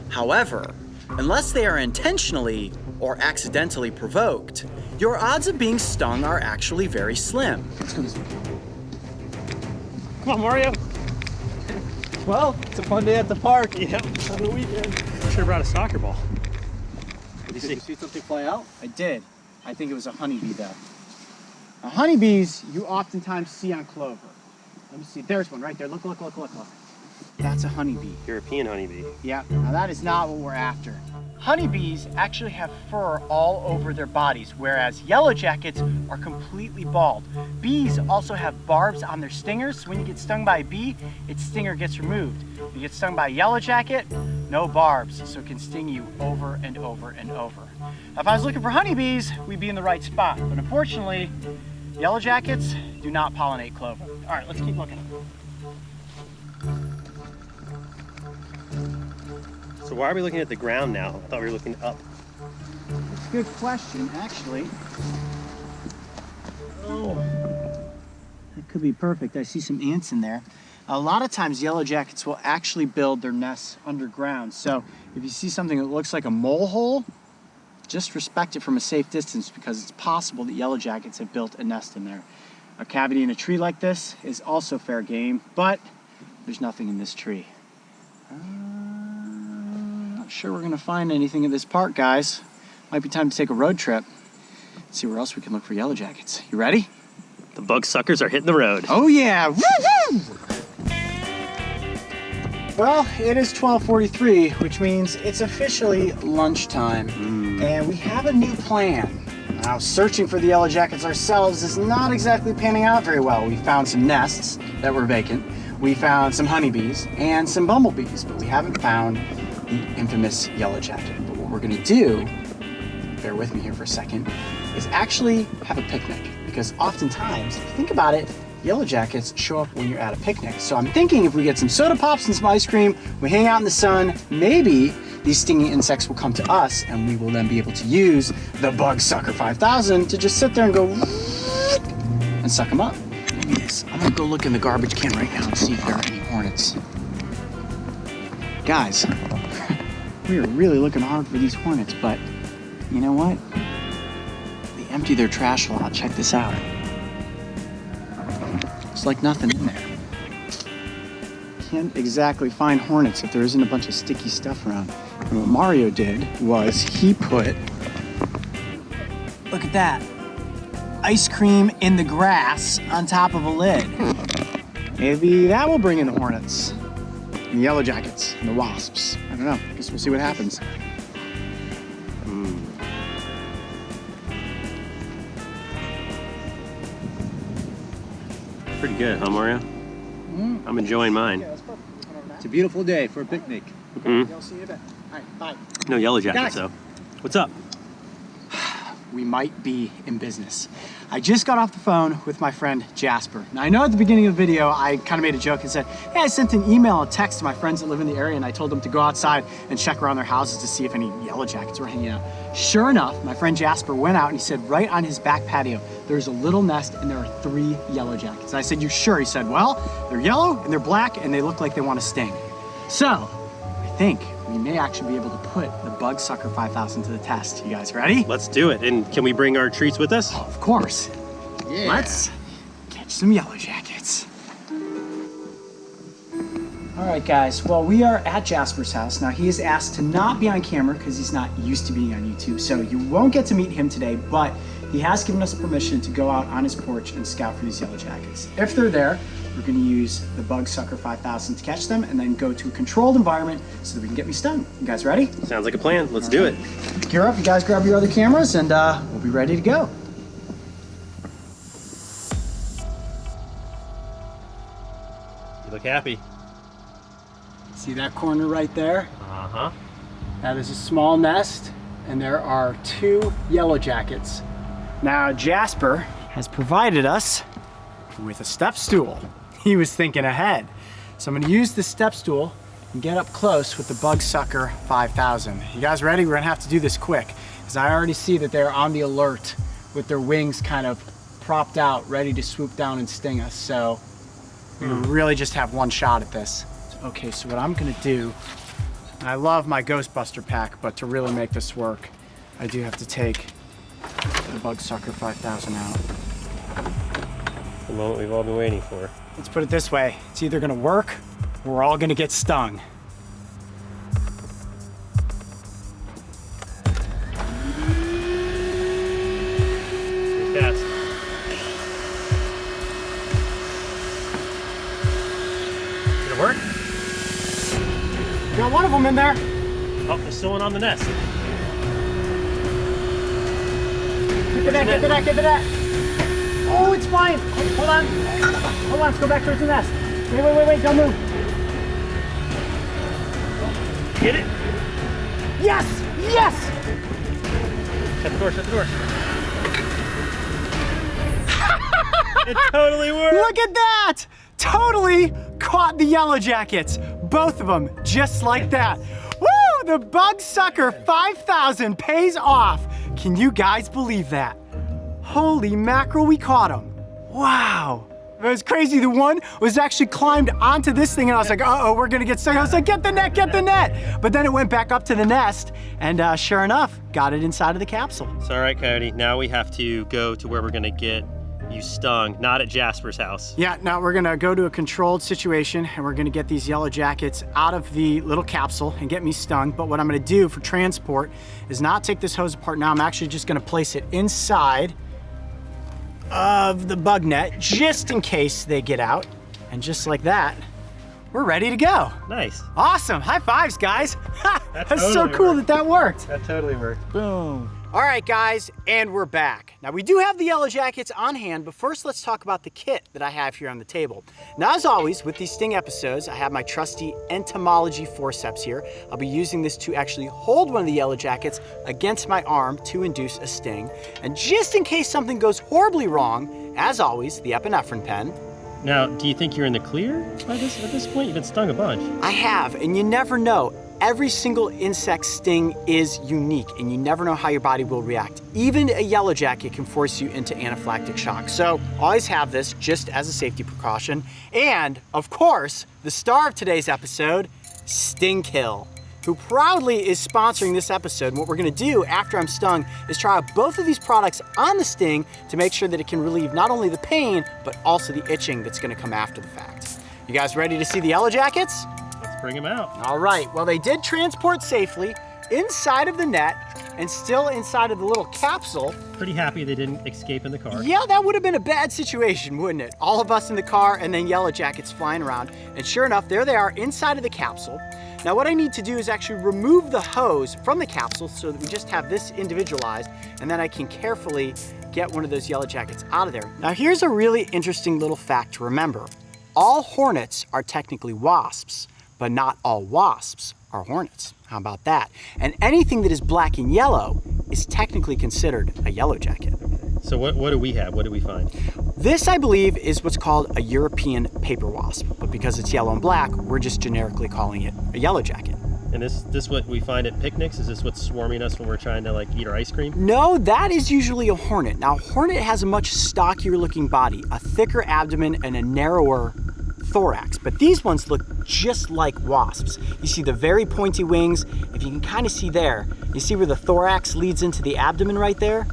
Speaker 3: However, unless they are intentionally or accidentally provoked, your odds of being stung are actually very slim. Let's go this way.
Speaker 7: Come on, Mario.
Speaker 3: Well, it's a fun day at the park.
Speaker 7: Yep, on the weekend. Should have brought a soccer ball. What do
Speaker 3: Did
Speaker 7: you
Speaker 3: you
Speaker 7: see?
Speaker 3: see something fly out? I did. I think it was a honeybee though. Now, honeybees you oftentimes see on clover. Let me see. There's one right there. Look, look. That's a honeybee.
Speaker 7: European honeybee.
Speaker 3: Yeah. Now that is not what we're after.
Speaker 1: Honeybees actually have fur all over their bodies, whereas yellow jackets are completely bald. Bees also have barbs on their stingers, so when you get stung by a bee, its stinger gets removed. If you get stung by a yellow jacket, no barbs, so it can sting you over and over and over. Now, if I was looking for honeybees, we'd be in the right spot, but unfortunately, yellow jackets do not pollinate clover. All right, let's keep looking.
Speaker 8: So why are we looking at the ground now? I thought we were looking up.
Speaker 1: That's a good question, actually. Oh, that could be perfect. I see some ants in there. A lot of times yellow jackets will actually build their nests underground. So if you see something that looks like a mole hole, just respect it from a safe distance because it's possible that yellow jackets have built a nest in there. A cavity in a tree like this is also fair game, but there's nothing in this tree. Not sure we're gonna find anything at this park, guys. Might be time to take a road trip. See where else we can look for yellow jackets. You ready?
Speaker 8: The bug suckers are hitting the road.
Speaker 1: Oh yeah, woo-hoo! Well, it is 12:43, which means it's officially lunchtime, and we have a new plan. Now, searching for the yellow jackets ourselves is not exactly panning out very well. We found some nests that were vacant. We found some honeybees and some bumblebees, but we haven't found the infamous yellow jacket. But what we're gonna do, bear with me here for a second, is actually have a picnic. Because oftentimes, if you think about it, yellow jackets show up when you're at a picnic. So I'm thinking if we get some soda pops and some ice cream, we hang out in the sun, maybe these stinging insects will come to us and we will then be able to use the Bug Sucker 5000 to just sit there and go and suck them up. Look at this. I'm gonna go look in the garbage can right now and see if there are any hornets. Guys, we are really looking hard for these hornets, but you know what? They empty their trash a lot. Check this out. It's like nothing in there. Can't exactly find hornets if there isn't a bunch of sticky stuff around. And what Mario did was he put, look at that, ice cream in the grass on top of a lid. Maybe that will bring in the hornets, and the yellow jackets, and the wasps. I don't know, guess we'll see what happens.
Speaker 8: Pretty good, huh, Mario? I'm enjoying mine.
Speaker 5: It's a beautiful day for a picnic.
Speaker 1: I'll see you in a bit. All right, bye.
Speaker 8: No yellow jackets,
Speaker 1: Guys.
Speaker 8: though. What's up?
Speaker 1: We might be in business. I just got off the phone with my friend Jasper. Now I know at the beginning of the video I kind of made a joke and said, hey, I sent an email and text to my friends that live in the area and I told them to go outside and check around their houses to see if any yellow jackets were hanging out. Sure enough, my friend Jasper went out and he said right on his back patio there's a little nest and there are 3 yellow jackets. And I said, you sure? He said, well, they're yellow and they're black and they look like they want to sting. So I think we may actually be able to put the Bug Sucker 5000 to the test. You guys ready?
Speaker 8: Let's do it. And can we bring our treats with us?
Speaker 1: Of course. Yeah. Let's catch some yellow jackets. All right, guys. Well, we are at Jasper's house. Now, he is asked to not be on camera because he's not used to being on YouTube. So you won't get to meet him today, but he has given us permission to go out on his porch and scout for these yellow jackets. If they're there, we're going to use the Bug Sucker 5000 to catch them and then go to a controlled environment so that we can get me stung. You guys ready?
Speaker 8: Sounds like a plan. Let's do it.
Speaker 1: Gear up. You guys grab your other cameras and we'll be ready to go.
Speaker 8: You look happy.
Speaker 1: See that corner right there?
Speaker 8: Uh-huh.
Speaker 1: That is a small nest, and there are 2 yellow jackets. Now, Jasper has provided us with a step stool. He was thinking ahead. So I'm gonna use the step stool and get up close with the Bug Sucker 5000. You guys ready? We're gonna have to do this quick, because I already see that they're on the alert with their wings kind of propped out, ready to swoop down and sting us. So we really just have one shot at this. Okay, so what I'm gonna do, and I love my Ghostbuster pack, but to really make this work, I do have to take the Bug Sucker 5000 out.
Speaker 8: The moment we've all been waiting for.
Speaker 1: Let's put it this way, it's either gonna work, or we're all gonna get stung.
Speaker 8: Yes. Did it work?
Speaker 1: Got one of them in there.
Speaker 8: Oh, there's still one on the nest.
Speaker 3: Get the net, get the net, get the net. Oh, it's flying. Hold on. Hold on, let's go back towards the nest. Wait, don't move.
Speaker 8: Get it?
Speaker 3: Yes, yes.
Speaker 8: Shut the door, shut the door. It totally worked.
Speaker 3: Look at that. Totally caught the yellow jackets. Both of them, just like that. Woo, the bug sucker 5,000 pays off. Can you guys believe that? Holy mackerel, we caught him. Wow. It was crazy. The one was actually climbed onto this thing and I was like, uh-oh, we're gonna get stuck. I was like, get the net, get the net. But then it went back up to the nest and sure enough, got it inside of the capsule.
Speaker 8: So all right, Coyote, now we have to go to where we're gonna get you stung, not at Jasper's house.
Speaker 3: Yeah, now we're gonna go to a controlled situation and we're gonna get these yellow jackets out of the little capsule and get me stung. But what I'm gonna do for transport is not take this hose apart now. I'm actually just gonna place it inside of the bug net just in case they get out. And just like that, we're ready to go.
Speaker 8: Nice.
Speaker 3: Awesome, high fives, guys. That's so
Speaker 8: totally
Speaker 3: cool
Speaker 8: worked.
Speaker 3: that worked.
Speaker 8: That totally worked.
Speaker 3: Boom. All right, guys, and we're back. Now, we do have the yellow jackets on hand, but first let's talk about the kit that I have here on the table. Now, as always, with these sting episodes, I have my trusty entomology forceps here. I'll be using this to actually hold one of the yellow jackets against my arm to induce a sting. And just in case something goes horribly wrong, as always, the epinephrine pen.
Speaker 8: Now, do you think you're in the clear at this point? You've been stung a bunch.
Speaker 3: I have, and you never know. Every single insect sting is unique and you never know how your body will react. Even a yellow jacket can force you into anaphylactic shock. So always have this just as a safety precaution. And of course, the star of today's episode, Sting Kill, who proudly is sponsoring this episode. And what we're gonna do after I'm stung is try out both of these products on the sting to make sure that it can relieve not only the pain, but also the itching that's gonna come after the fact. You guys ready to see the yellow jackets?
Speaker 8: Bring him out.
Speaker 3: All right, well, they did transport safely inside of the net and still inside of the little capsule.
Speaker 8: Pretty happy they didn't escape in the car.
Speaker 3: Yeah, that would have been a bad situation, wouldn't it? All of us in the car and then yellow jackets flying around. And sure enough, there they are inside of the capsule. Now what I need to do is actually remove the hose from the capsule so that we just have this individualized, and then I can carefully get one of those yellow jackets out of there. Now here's a really interesting little fact to remember. All hornets are technically wasps, but not all wasps are hornets. How about that? And anything that is black and yellow is technically considered a yellow jacket.
Speaker 8: So what do we have? What do we find?
Speaker 3: This, I believe, is what's called a European paper wasp, but because it's yellow and black, we're just generically calling it a yellow jacket.
Speaker 8: And this what we find at picnics? Is this what's swarming us when we're trying to eat our ice cream?
Speaker 3: No, that is usually a hornet. Now, hornet has a much stockier looking body, a thicker abdomen, and a narrower thorax, but these ones look just like wasps. You see the very pointy wings. If you can kind of see there, you see where the thorax leads into the abdomen right there?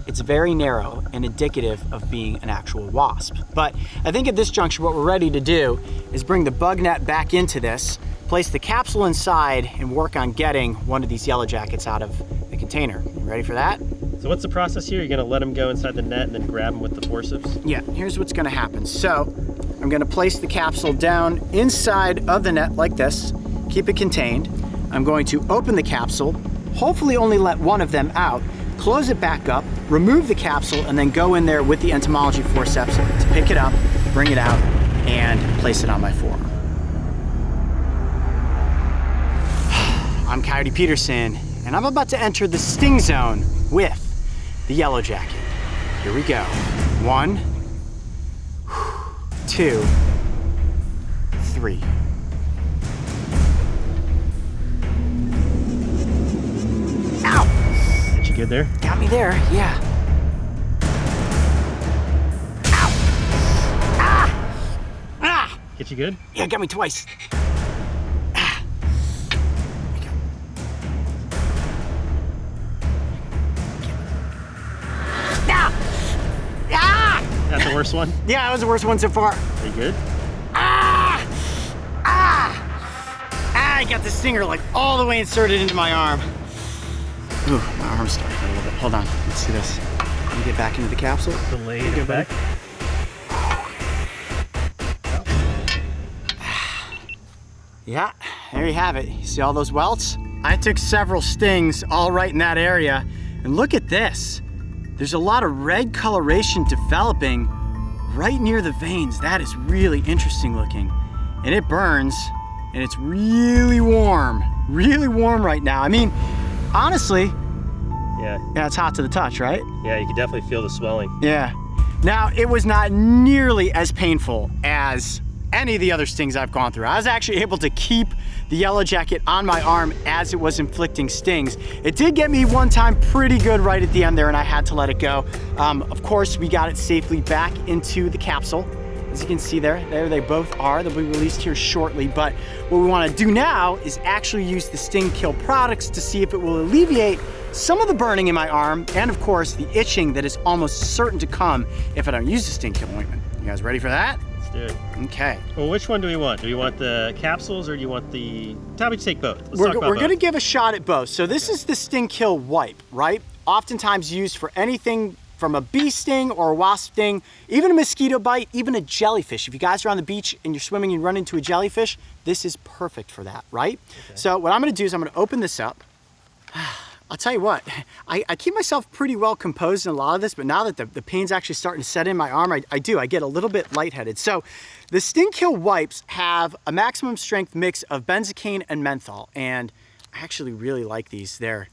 Speaker 3: It's very narrow and indicative of being an actual wasp. But I think at this juncture, what we're ready to do is bring the bug net back into this, place the capsule inside, and work on getting one of these yellow jackets out of the container. You ready for that?
Speaker 8: So what's the process here? You're gonna let them go inside the net and then grab them with the forceps?
Speaker 3: Yeah, here's what's gonna happen. So I'm gonna place the capsule down inside of the net like this, keep it contained. I'm going to open the capsule, hopefully only let one of them out, close it back up, remove the capsule, and then go in there with the entomology forceps to pick it up, bring it out, and place it on my forearm. I'm Coyote Peterson, and I'm about to enter the sting zone with the yellow jacket. Here we go. 1, 2, 3. Ow!
Speaker 8: Get you good there?
Speaker 3: Got me there, yeah. Ow! Ah! Ah!
Speaker 8: Get you good?
Speaker 3: Yeah, got me twice. Ah. Ah! Ah!
Speaker 8: That's the worst one?
Speaker 3: Yeah, that was the worst one so far.
Speaker 8: Are you good?
Speaker 3: Ah! Ah! Ah, I got the stinger like all the way inserted into my arm. Ooh, my arm's starting a little bit. Hold on, let's see this. Let me get back into the capsule.
Speaker 8: Delayed
Speaker 3: Go
Speaker 8: back.
Speaker 3: Yeah, there you have it. You see all those welts? I took several stings all right in that area. And look at this.
Speaker 1: there's a lot of red coloration developing right near the veins. That is really interesting looking. And it burns, and it's really warm right now. I mean, honestly, yeah, it's hot to the touch, right?
Speaker 8: Yeah, you can definitely feel the swelling.
Speaker 1: Yeah. Now, it was not nearly as painful as any of the other stings I've gone through. I was actually able to keep the yellow jacket on my arm as it was inflicting stings. It did get me one time pretty good right at the end there, and I had to let it go. Of course, we got it safely back into the capsule. As you can see there they both are. They'll be released here shortly, but what we want to do now is actually use the Sting Kill products to see if it will alleviate some of the burning in my arm, and of course, the itching that is almost certain to come if I don't use the Sting Kill ointment. You guys ready for that?
Speaker 8: Let's do it.
Speaker 1: Okay.
Speaker 8: Well, which one do we want? Do we want the capsules or do you want the... How about we take both? Let's
Speaker 1: We're
Speaker 8: talk about
Speaker 1: going to
Speaker 8: both.
Speaker 1: give a shot at both. So this is the Sting Kill wipe, right? Oftentimes used for anything from a bee sting or a wasp sting, even a mosquito bite, even a jellyfish. If you guys are on the beach and you're swimming and you run into a jellyfish, this is perfect for that, right? Okay. So what I'm gonna do is I'm gonna open this up. I'll tell you what, I keep myself pretty well composed in a lot of this, but now that the pain's actually starting to set in my arm, I get a little bit lightheaded. So the Sting Kill wipes have a maximum strength mix of benzocaine and menthol, and I actually really like these. They're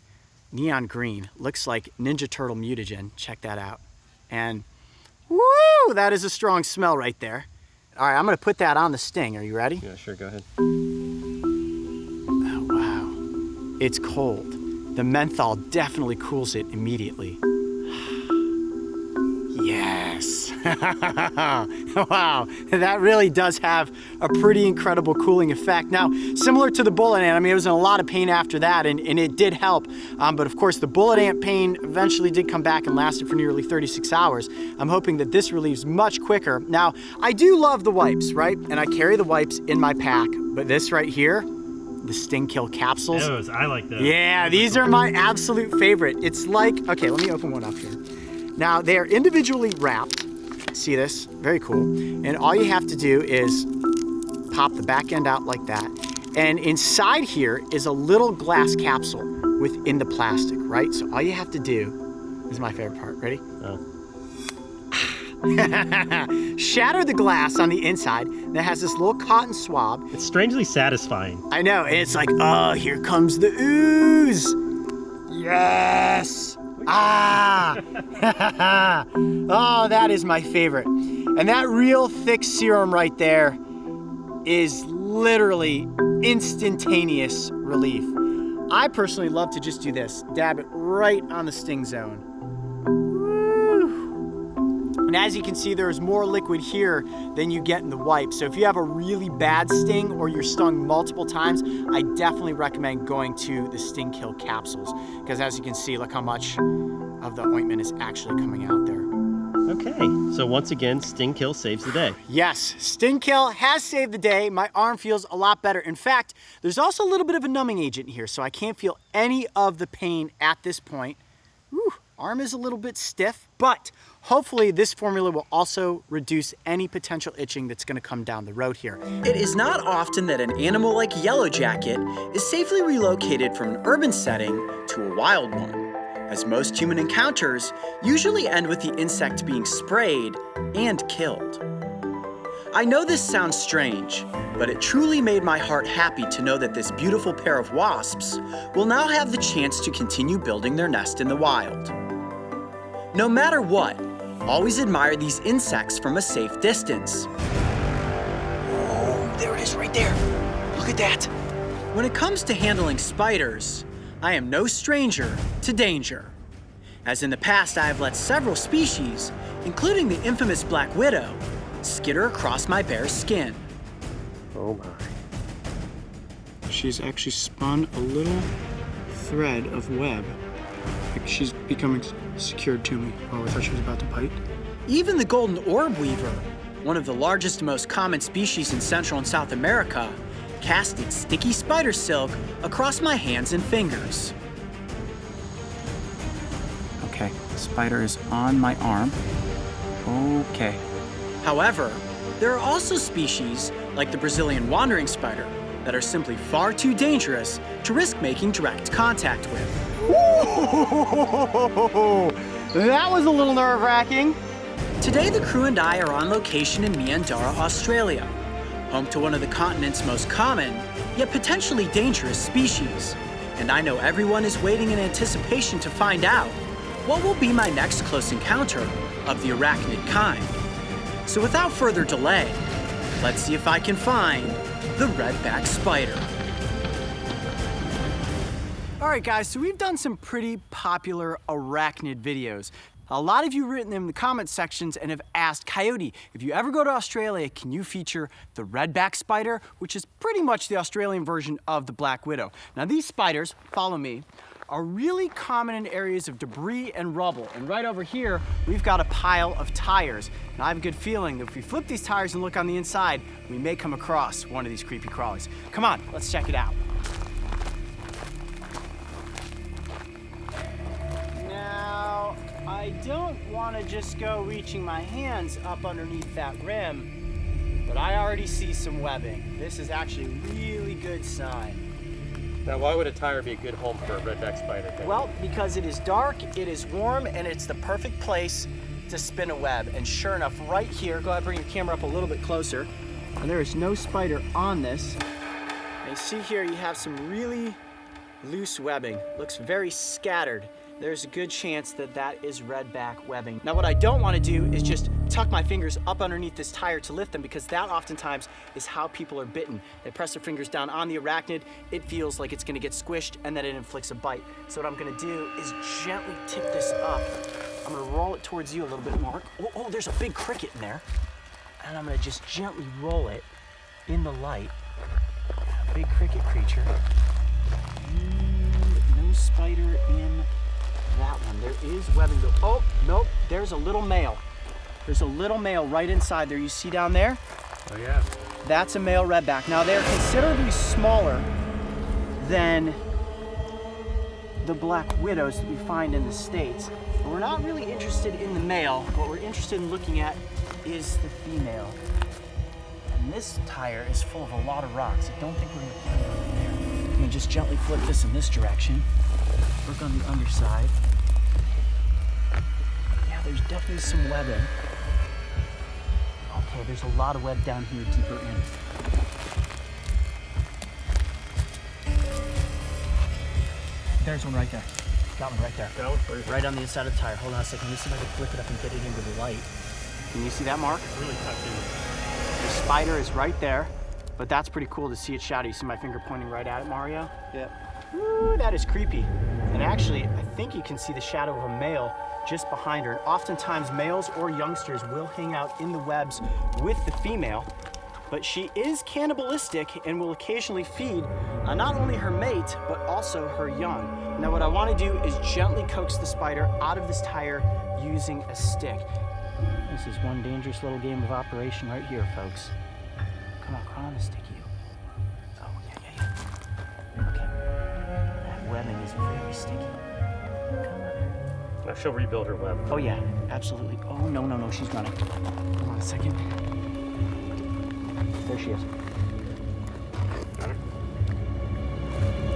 Speaker 1: neon green, looks like Ninja Turtle mutagen. Check that out. And woo, that is a strong smell right there. All right, I'm gonna put that on the sting. Are you ready?
Speaker 8: Yeah, sure, go ahead.
Speaker 1: Oh, wow. It's cold. The menthol definitely cools it immediately. Yes. Wow, that really does have a pretty incredible cooling effect. Now, similar to the bullet ant, I mean, it was in a lot of pain after that, and it did help. But of course, the bullet ant pain eventually did come back and lasted for nearly 36 hours. I'm hoping that this relieves much quicker. Now, I do love the wipes, right? And I carry the wipes in my pack, but this right here, the Sting Kill capsules.
Speaker 8: Those, I like those.
Speaker 1: Yeah, these are my absolute favorite. It's like, okay, let me open one up here. Now, they are individually wrapped. See this? Very cool. And all you have to do is pop the back end out like that. And inside here is a little glass capsule within the plastic, right? So all you have to do, this is my favorite part, ready?
Speaker 8: Oh.
Speaker 1: Shatter the glass on the inside that has this little cotton swab.
Speaker 8: It's strangely satisfying.
Speaker 1: I know, and it's like, oh, here comes the ooze. Yes. Ah! Oh, that is my favorite. And that real thick serum right there is literally instantaneous relief. I personally love to just do this, dab it right on the sting zone. Woo. And as you can see, there's more liquid here than you get in the wipe. So if you have a really bad sting or you're stung multiple times, I definitely recommend going to the Sting Kill capsules, because as you can see, look how much of the ointment is actually coming out there.
Speaker 8: Okay, so once again, Sting Kill saves the day.
Speaker 1: Yes, Sting Kill has saved the day. My arm feels a lot better. In fact, there's also a little bit of a numbing agent here, so I can't feel any of the pain at this point. Whew, arm is a little bit stiff, but hopefully this formula will also reduce any potential itching that's gonna come down the road here. It is not often that an animal like yellow jacket is safely relocated from an urban setting to a wild one, as most human encounters usually end with the insect being sprayed and killed. I know this sounds strange, but it truly made my heart happy to know that this beautiful pair of wasps will now have the chance to continue building their nest in the wild. No matter what, always admire these insects from a safe distance. Oh, there it is right there. Look at that. When it comes to handling spiders, I am no stranger to danger. As in the past, I have let several species, including the infamous black widow, skitter across my bare skin.
Speaker 8: Oh my.
Speaker 1: She's actually spun a little thread of web. She's becoming secured to me. Oh, I thought she was about to bite. Even the golden orb weaver, one of the largest and most common species in Central and South America, cast its sticky spider silk across my hands and fingers. Okay, the spider is on my arm. Okay. However, there are also species, like the Brazilian wandering spider, that are simply far too dangerous to risk making direct contact with.
Speaker 3: That was a little nerve-wracking.
Speaker 9: Today, the crew and I are on location in Meandara, Australia, home to one of the continent's most common, yet potentially dangerous species. And I know everyone is waiting in anticipation to find out what will be my next close encounter of the arachnid kind. So without further delay, let's see if I can find the redback spider.
Speaker 3: All right, guys, so we've done some pretty popular arachnid videos. A lot of you written them in the comment sections and have asked, Coyote, if you ever go to Australia, can you feature the redback spider, which is pretty much the Australian version of the black widow. Now these spiders, follow me, are really common in areas of debris and rubble. And right over here, we've got a pile of tires. And I have a good feeling that if we flip these tires and look on the inside, we may come across one of these creepy crawlies. Come on, let's check it out. Now, I don't want to just go reaching my hands up underneath that rim, but I already see some webbing. This is actually a really good sign.
Speaker 8: Now, why would a tire be a good home for a redback spider?
Speaker 3: Well, because it is dark, it is warm, and it's the perfect place to spin a web. And sure enough, right here, go ahead and bring your camera up a little bit closer, and there is no spider on this. And you see here, you have some really loose webbing. Looks very scattered. There's a good chance that that is redback webbing. Now what I don't want to do is just tuck my fingers up underneath this tire to lift them, because that oftentimes is how people are bitten. They press their fingers down on the arachnid, it feels like it's going to get squished, and then it inflicts a bite. So what I'm going to do is gently tip this up. I'm going to roll it towards you a little bit, Mark. Oh, there's a big cricket in there. And I'm going to just gently roll it in the light. A big cricket creature. And no spider in that one. There is webbing. Oh, nope, there's a little male. There's a little male right inside there. You see down there?
Speaker 8: Oh, yeah.
Speaker 3: That's a male redback. Now, they're considerably smaller than the black widows that we find in the States. But we're not really interested in the male. What we're interested in looking at is the female. And this tire is full of a lot of rocks. I don't think we're going to find one in there. I'm going to just gently flip this in this direction. Look on the underside. Yeah, there's definitely some webbing. Okay, there's a lot of web down here deeper in. There's one right there. Got one right there.
Speaker 8: That one?
Speaker 3: Right on the inside of the tire. Hold on a second. Let me see if I can flick it up and get it into the light. Can you see that, Mark?
Speaker 8: Really tucked in.
Speaker 3: The spider is right there, but that's pretty cool to see it shadow. You see my finger pointing right at it, Mario? Yep. Ooh, that is creepy. And actually, I think you can see the shadow of a male just behind her. And oftentimes, males or youngsters will hang out in the webs with the female, but she is cannibalistic and will occasionally feed not only her mate, but also her young. Now, what I want to do is gently coax the spider out of this tire using a stick. This is one dangerous little game of operation right here, folks. Come on, crawl on the stick, you. Oh, yeah. Okay. That webbing is very sticky. Come on.
Speaker 8: Now she'll rebuild her web.
Speaker 3: Oh, yeah, absolutely. Oh, no, she's running. Hold on a second. There she is.
Speaker 8: Got her?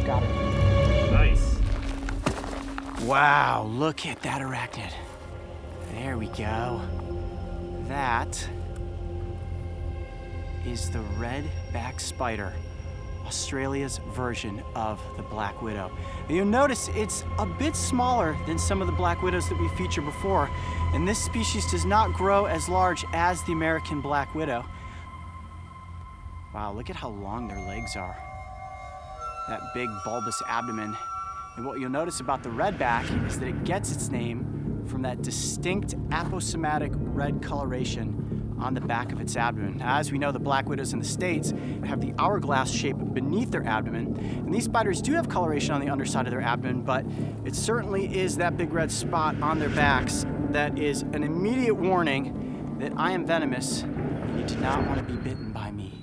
Speaker 3: Got her.
Speaker 8: Nice.
Speaker 3: Wow, look at that arachnid. There we go. That is the redback spider, Australia's version of the black widow. And you'll notice it's a bit smaller than some of the black widows that we featured before, and this species does not grow as large as the American black widow. Wow, look at how long their legs are. That big bulbous abdomen. And what you'll notice about the redback is that it gets its name from that distinct aposematic red coloration on the back of its abdomen. Now, as we know, the black widows in the States have the hourglass shape beneath their abdomen, and these spiders do have coloration on the underside of their abdomen, but it certainly is that big red spot on their backs that is an immediate warning that I am venomous and you do not want to be bitten by me.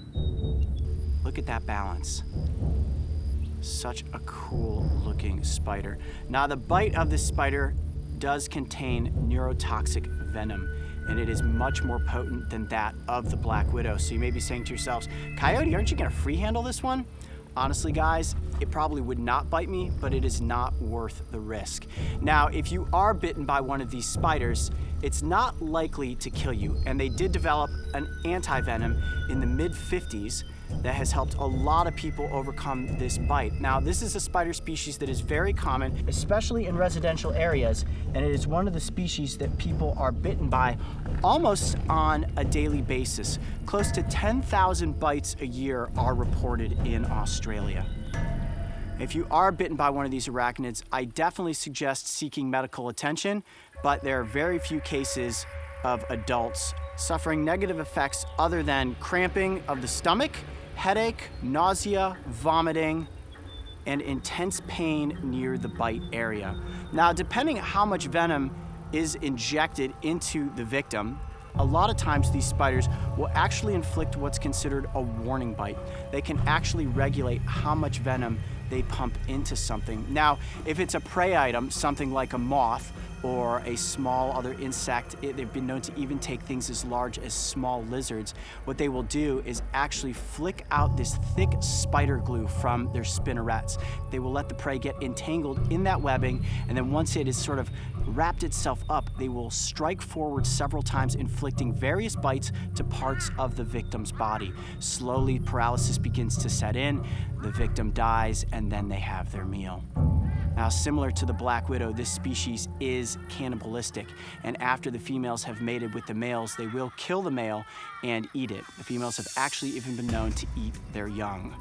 Speaker 3: Look at that balance. Such a cool looking spider. Now, the bite of this spider does contain neurotoxic venom, and it is much more potent than that of the black widow. So you may be saying to yourselves, Coyote, aren't you gonna free handle this one? Honestly, guys, it probably would not bite me, but it is not worth the risk. Now, if you are bitten by one of these spiders, it's not likely to kill you, and they did develop an anti-venom in the mid-50s that has helped a lot of people overcome this bite. Now, this is a spider species that is very common, especially in residential areas, and it is one of the species that people are bitten by almost on a daily basis. Close to 10,000 bites a year are reported in Australia. If you are bitten by one of these arachnids, I definitely suggest seeking medical attention, but there are very few cases of adults suffering negative effects other than cramping of the stomach, headache, nausea, vomiting, and intense pain near the bite area. Now, depending on how much venom is injected into the victim, a lot of times these spiders will actually inflict what's considered a warning bite. They can actually regulate how much venom they pump into something. Now, if it's a prey item, something like a moth or a small other insect, they've been known to even take things as large as small lizards. What they will do is actually flick out this thick spider glue from their spinnerets. They will let the prey get entangled in that webbing, and then once it is sort of wrapped itself up, they will strike forward several times, inflicting various bites to parts of the victim's body. Slowly, paralysis begins to set in, the victim dies, and then they have their meal. Now, similar to the black widow, this species is cannibalistic, and after the females have mated with the males, they will kill the male and eat it. The females have actually even been known to eat their young.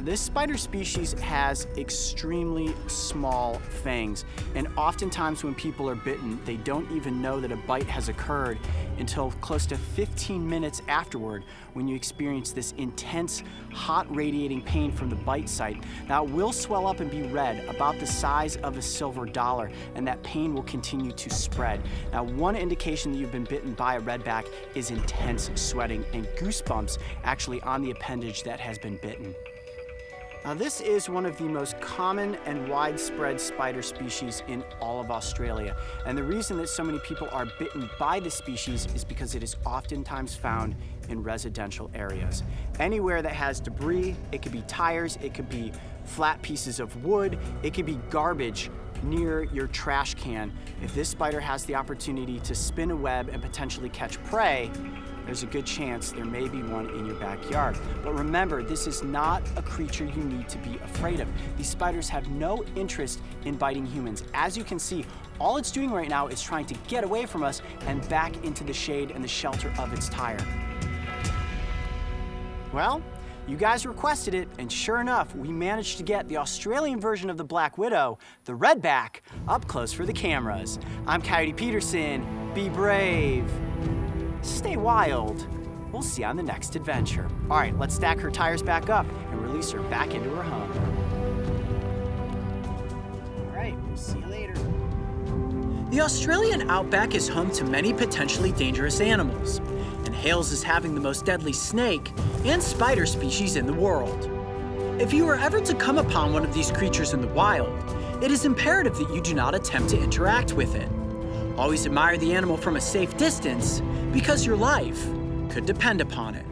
Speaker 3: This spider species has extremely small fangs, and oftentimes when people are bitten, they don't even know that a bite has occurred until close to 15 minutes afterward, when you experience this intense, hot radiating pain from the bite site. Now, it will swell up and be red, about the size of a silver dollar, and that pain will continue to spread. Now, one indication that you've been bitten by a redback is intense sweating and goosebumps actually on the appendage that has been bitten. Now, this is one of the most common and widespread spider species in all of Australia. And the reason that so many people are bitten by this species is because it is oftentimes found in residential areas. Anywhere that has debris, it could be tires, it could be flat pieces of wood, it could be garbage near your trash can. If this spider has the opportunity to spin a web and potentially catch prey, there's a good chance there may be one in your backyard. But remember, this is not a creature you need to be afraid of. These spiders have no interest in biting humans. As you can see, all it's doing right now is trying to get away from us and back into the shade and the shelter of its tire. Well, you guys requested it, and sure enough, we managed to get the Australian version of the black widow, the redback, up close for the cameras. I'm Coyote Peterson. Be brave. Stay wild. We'll see you on the next adventure. All right, let's stack her tires back up and release her back into her home. All right, we'll see you later.
Speaker 9: The Australian outback is home to many potentially dangerous animals, and hails as having the most deadly snake and spider species in the world. If you are ever to come upon one of these creatures in the wild, it is imperative that you do not attempt to interact with it. Always admire the animal from a safe distance, because your life could depend upon it.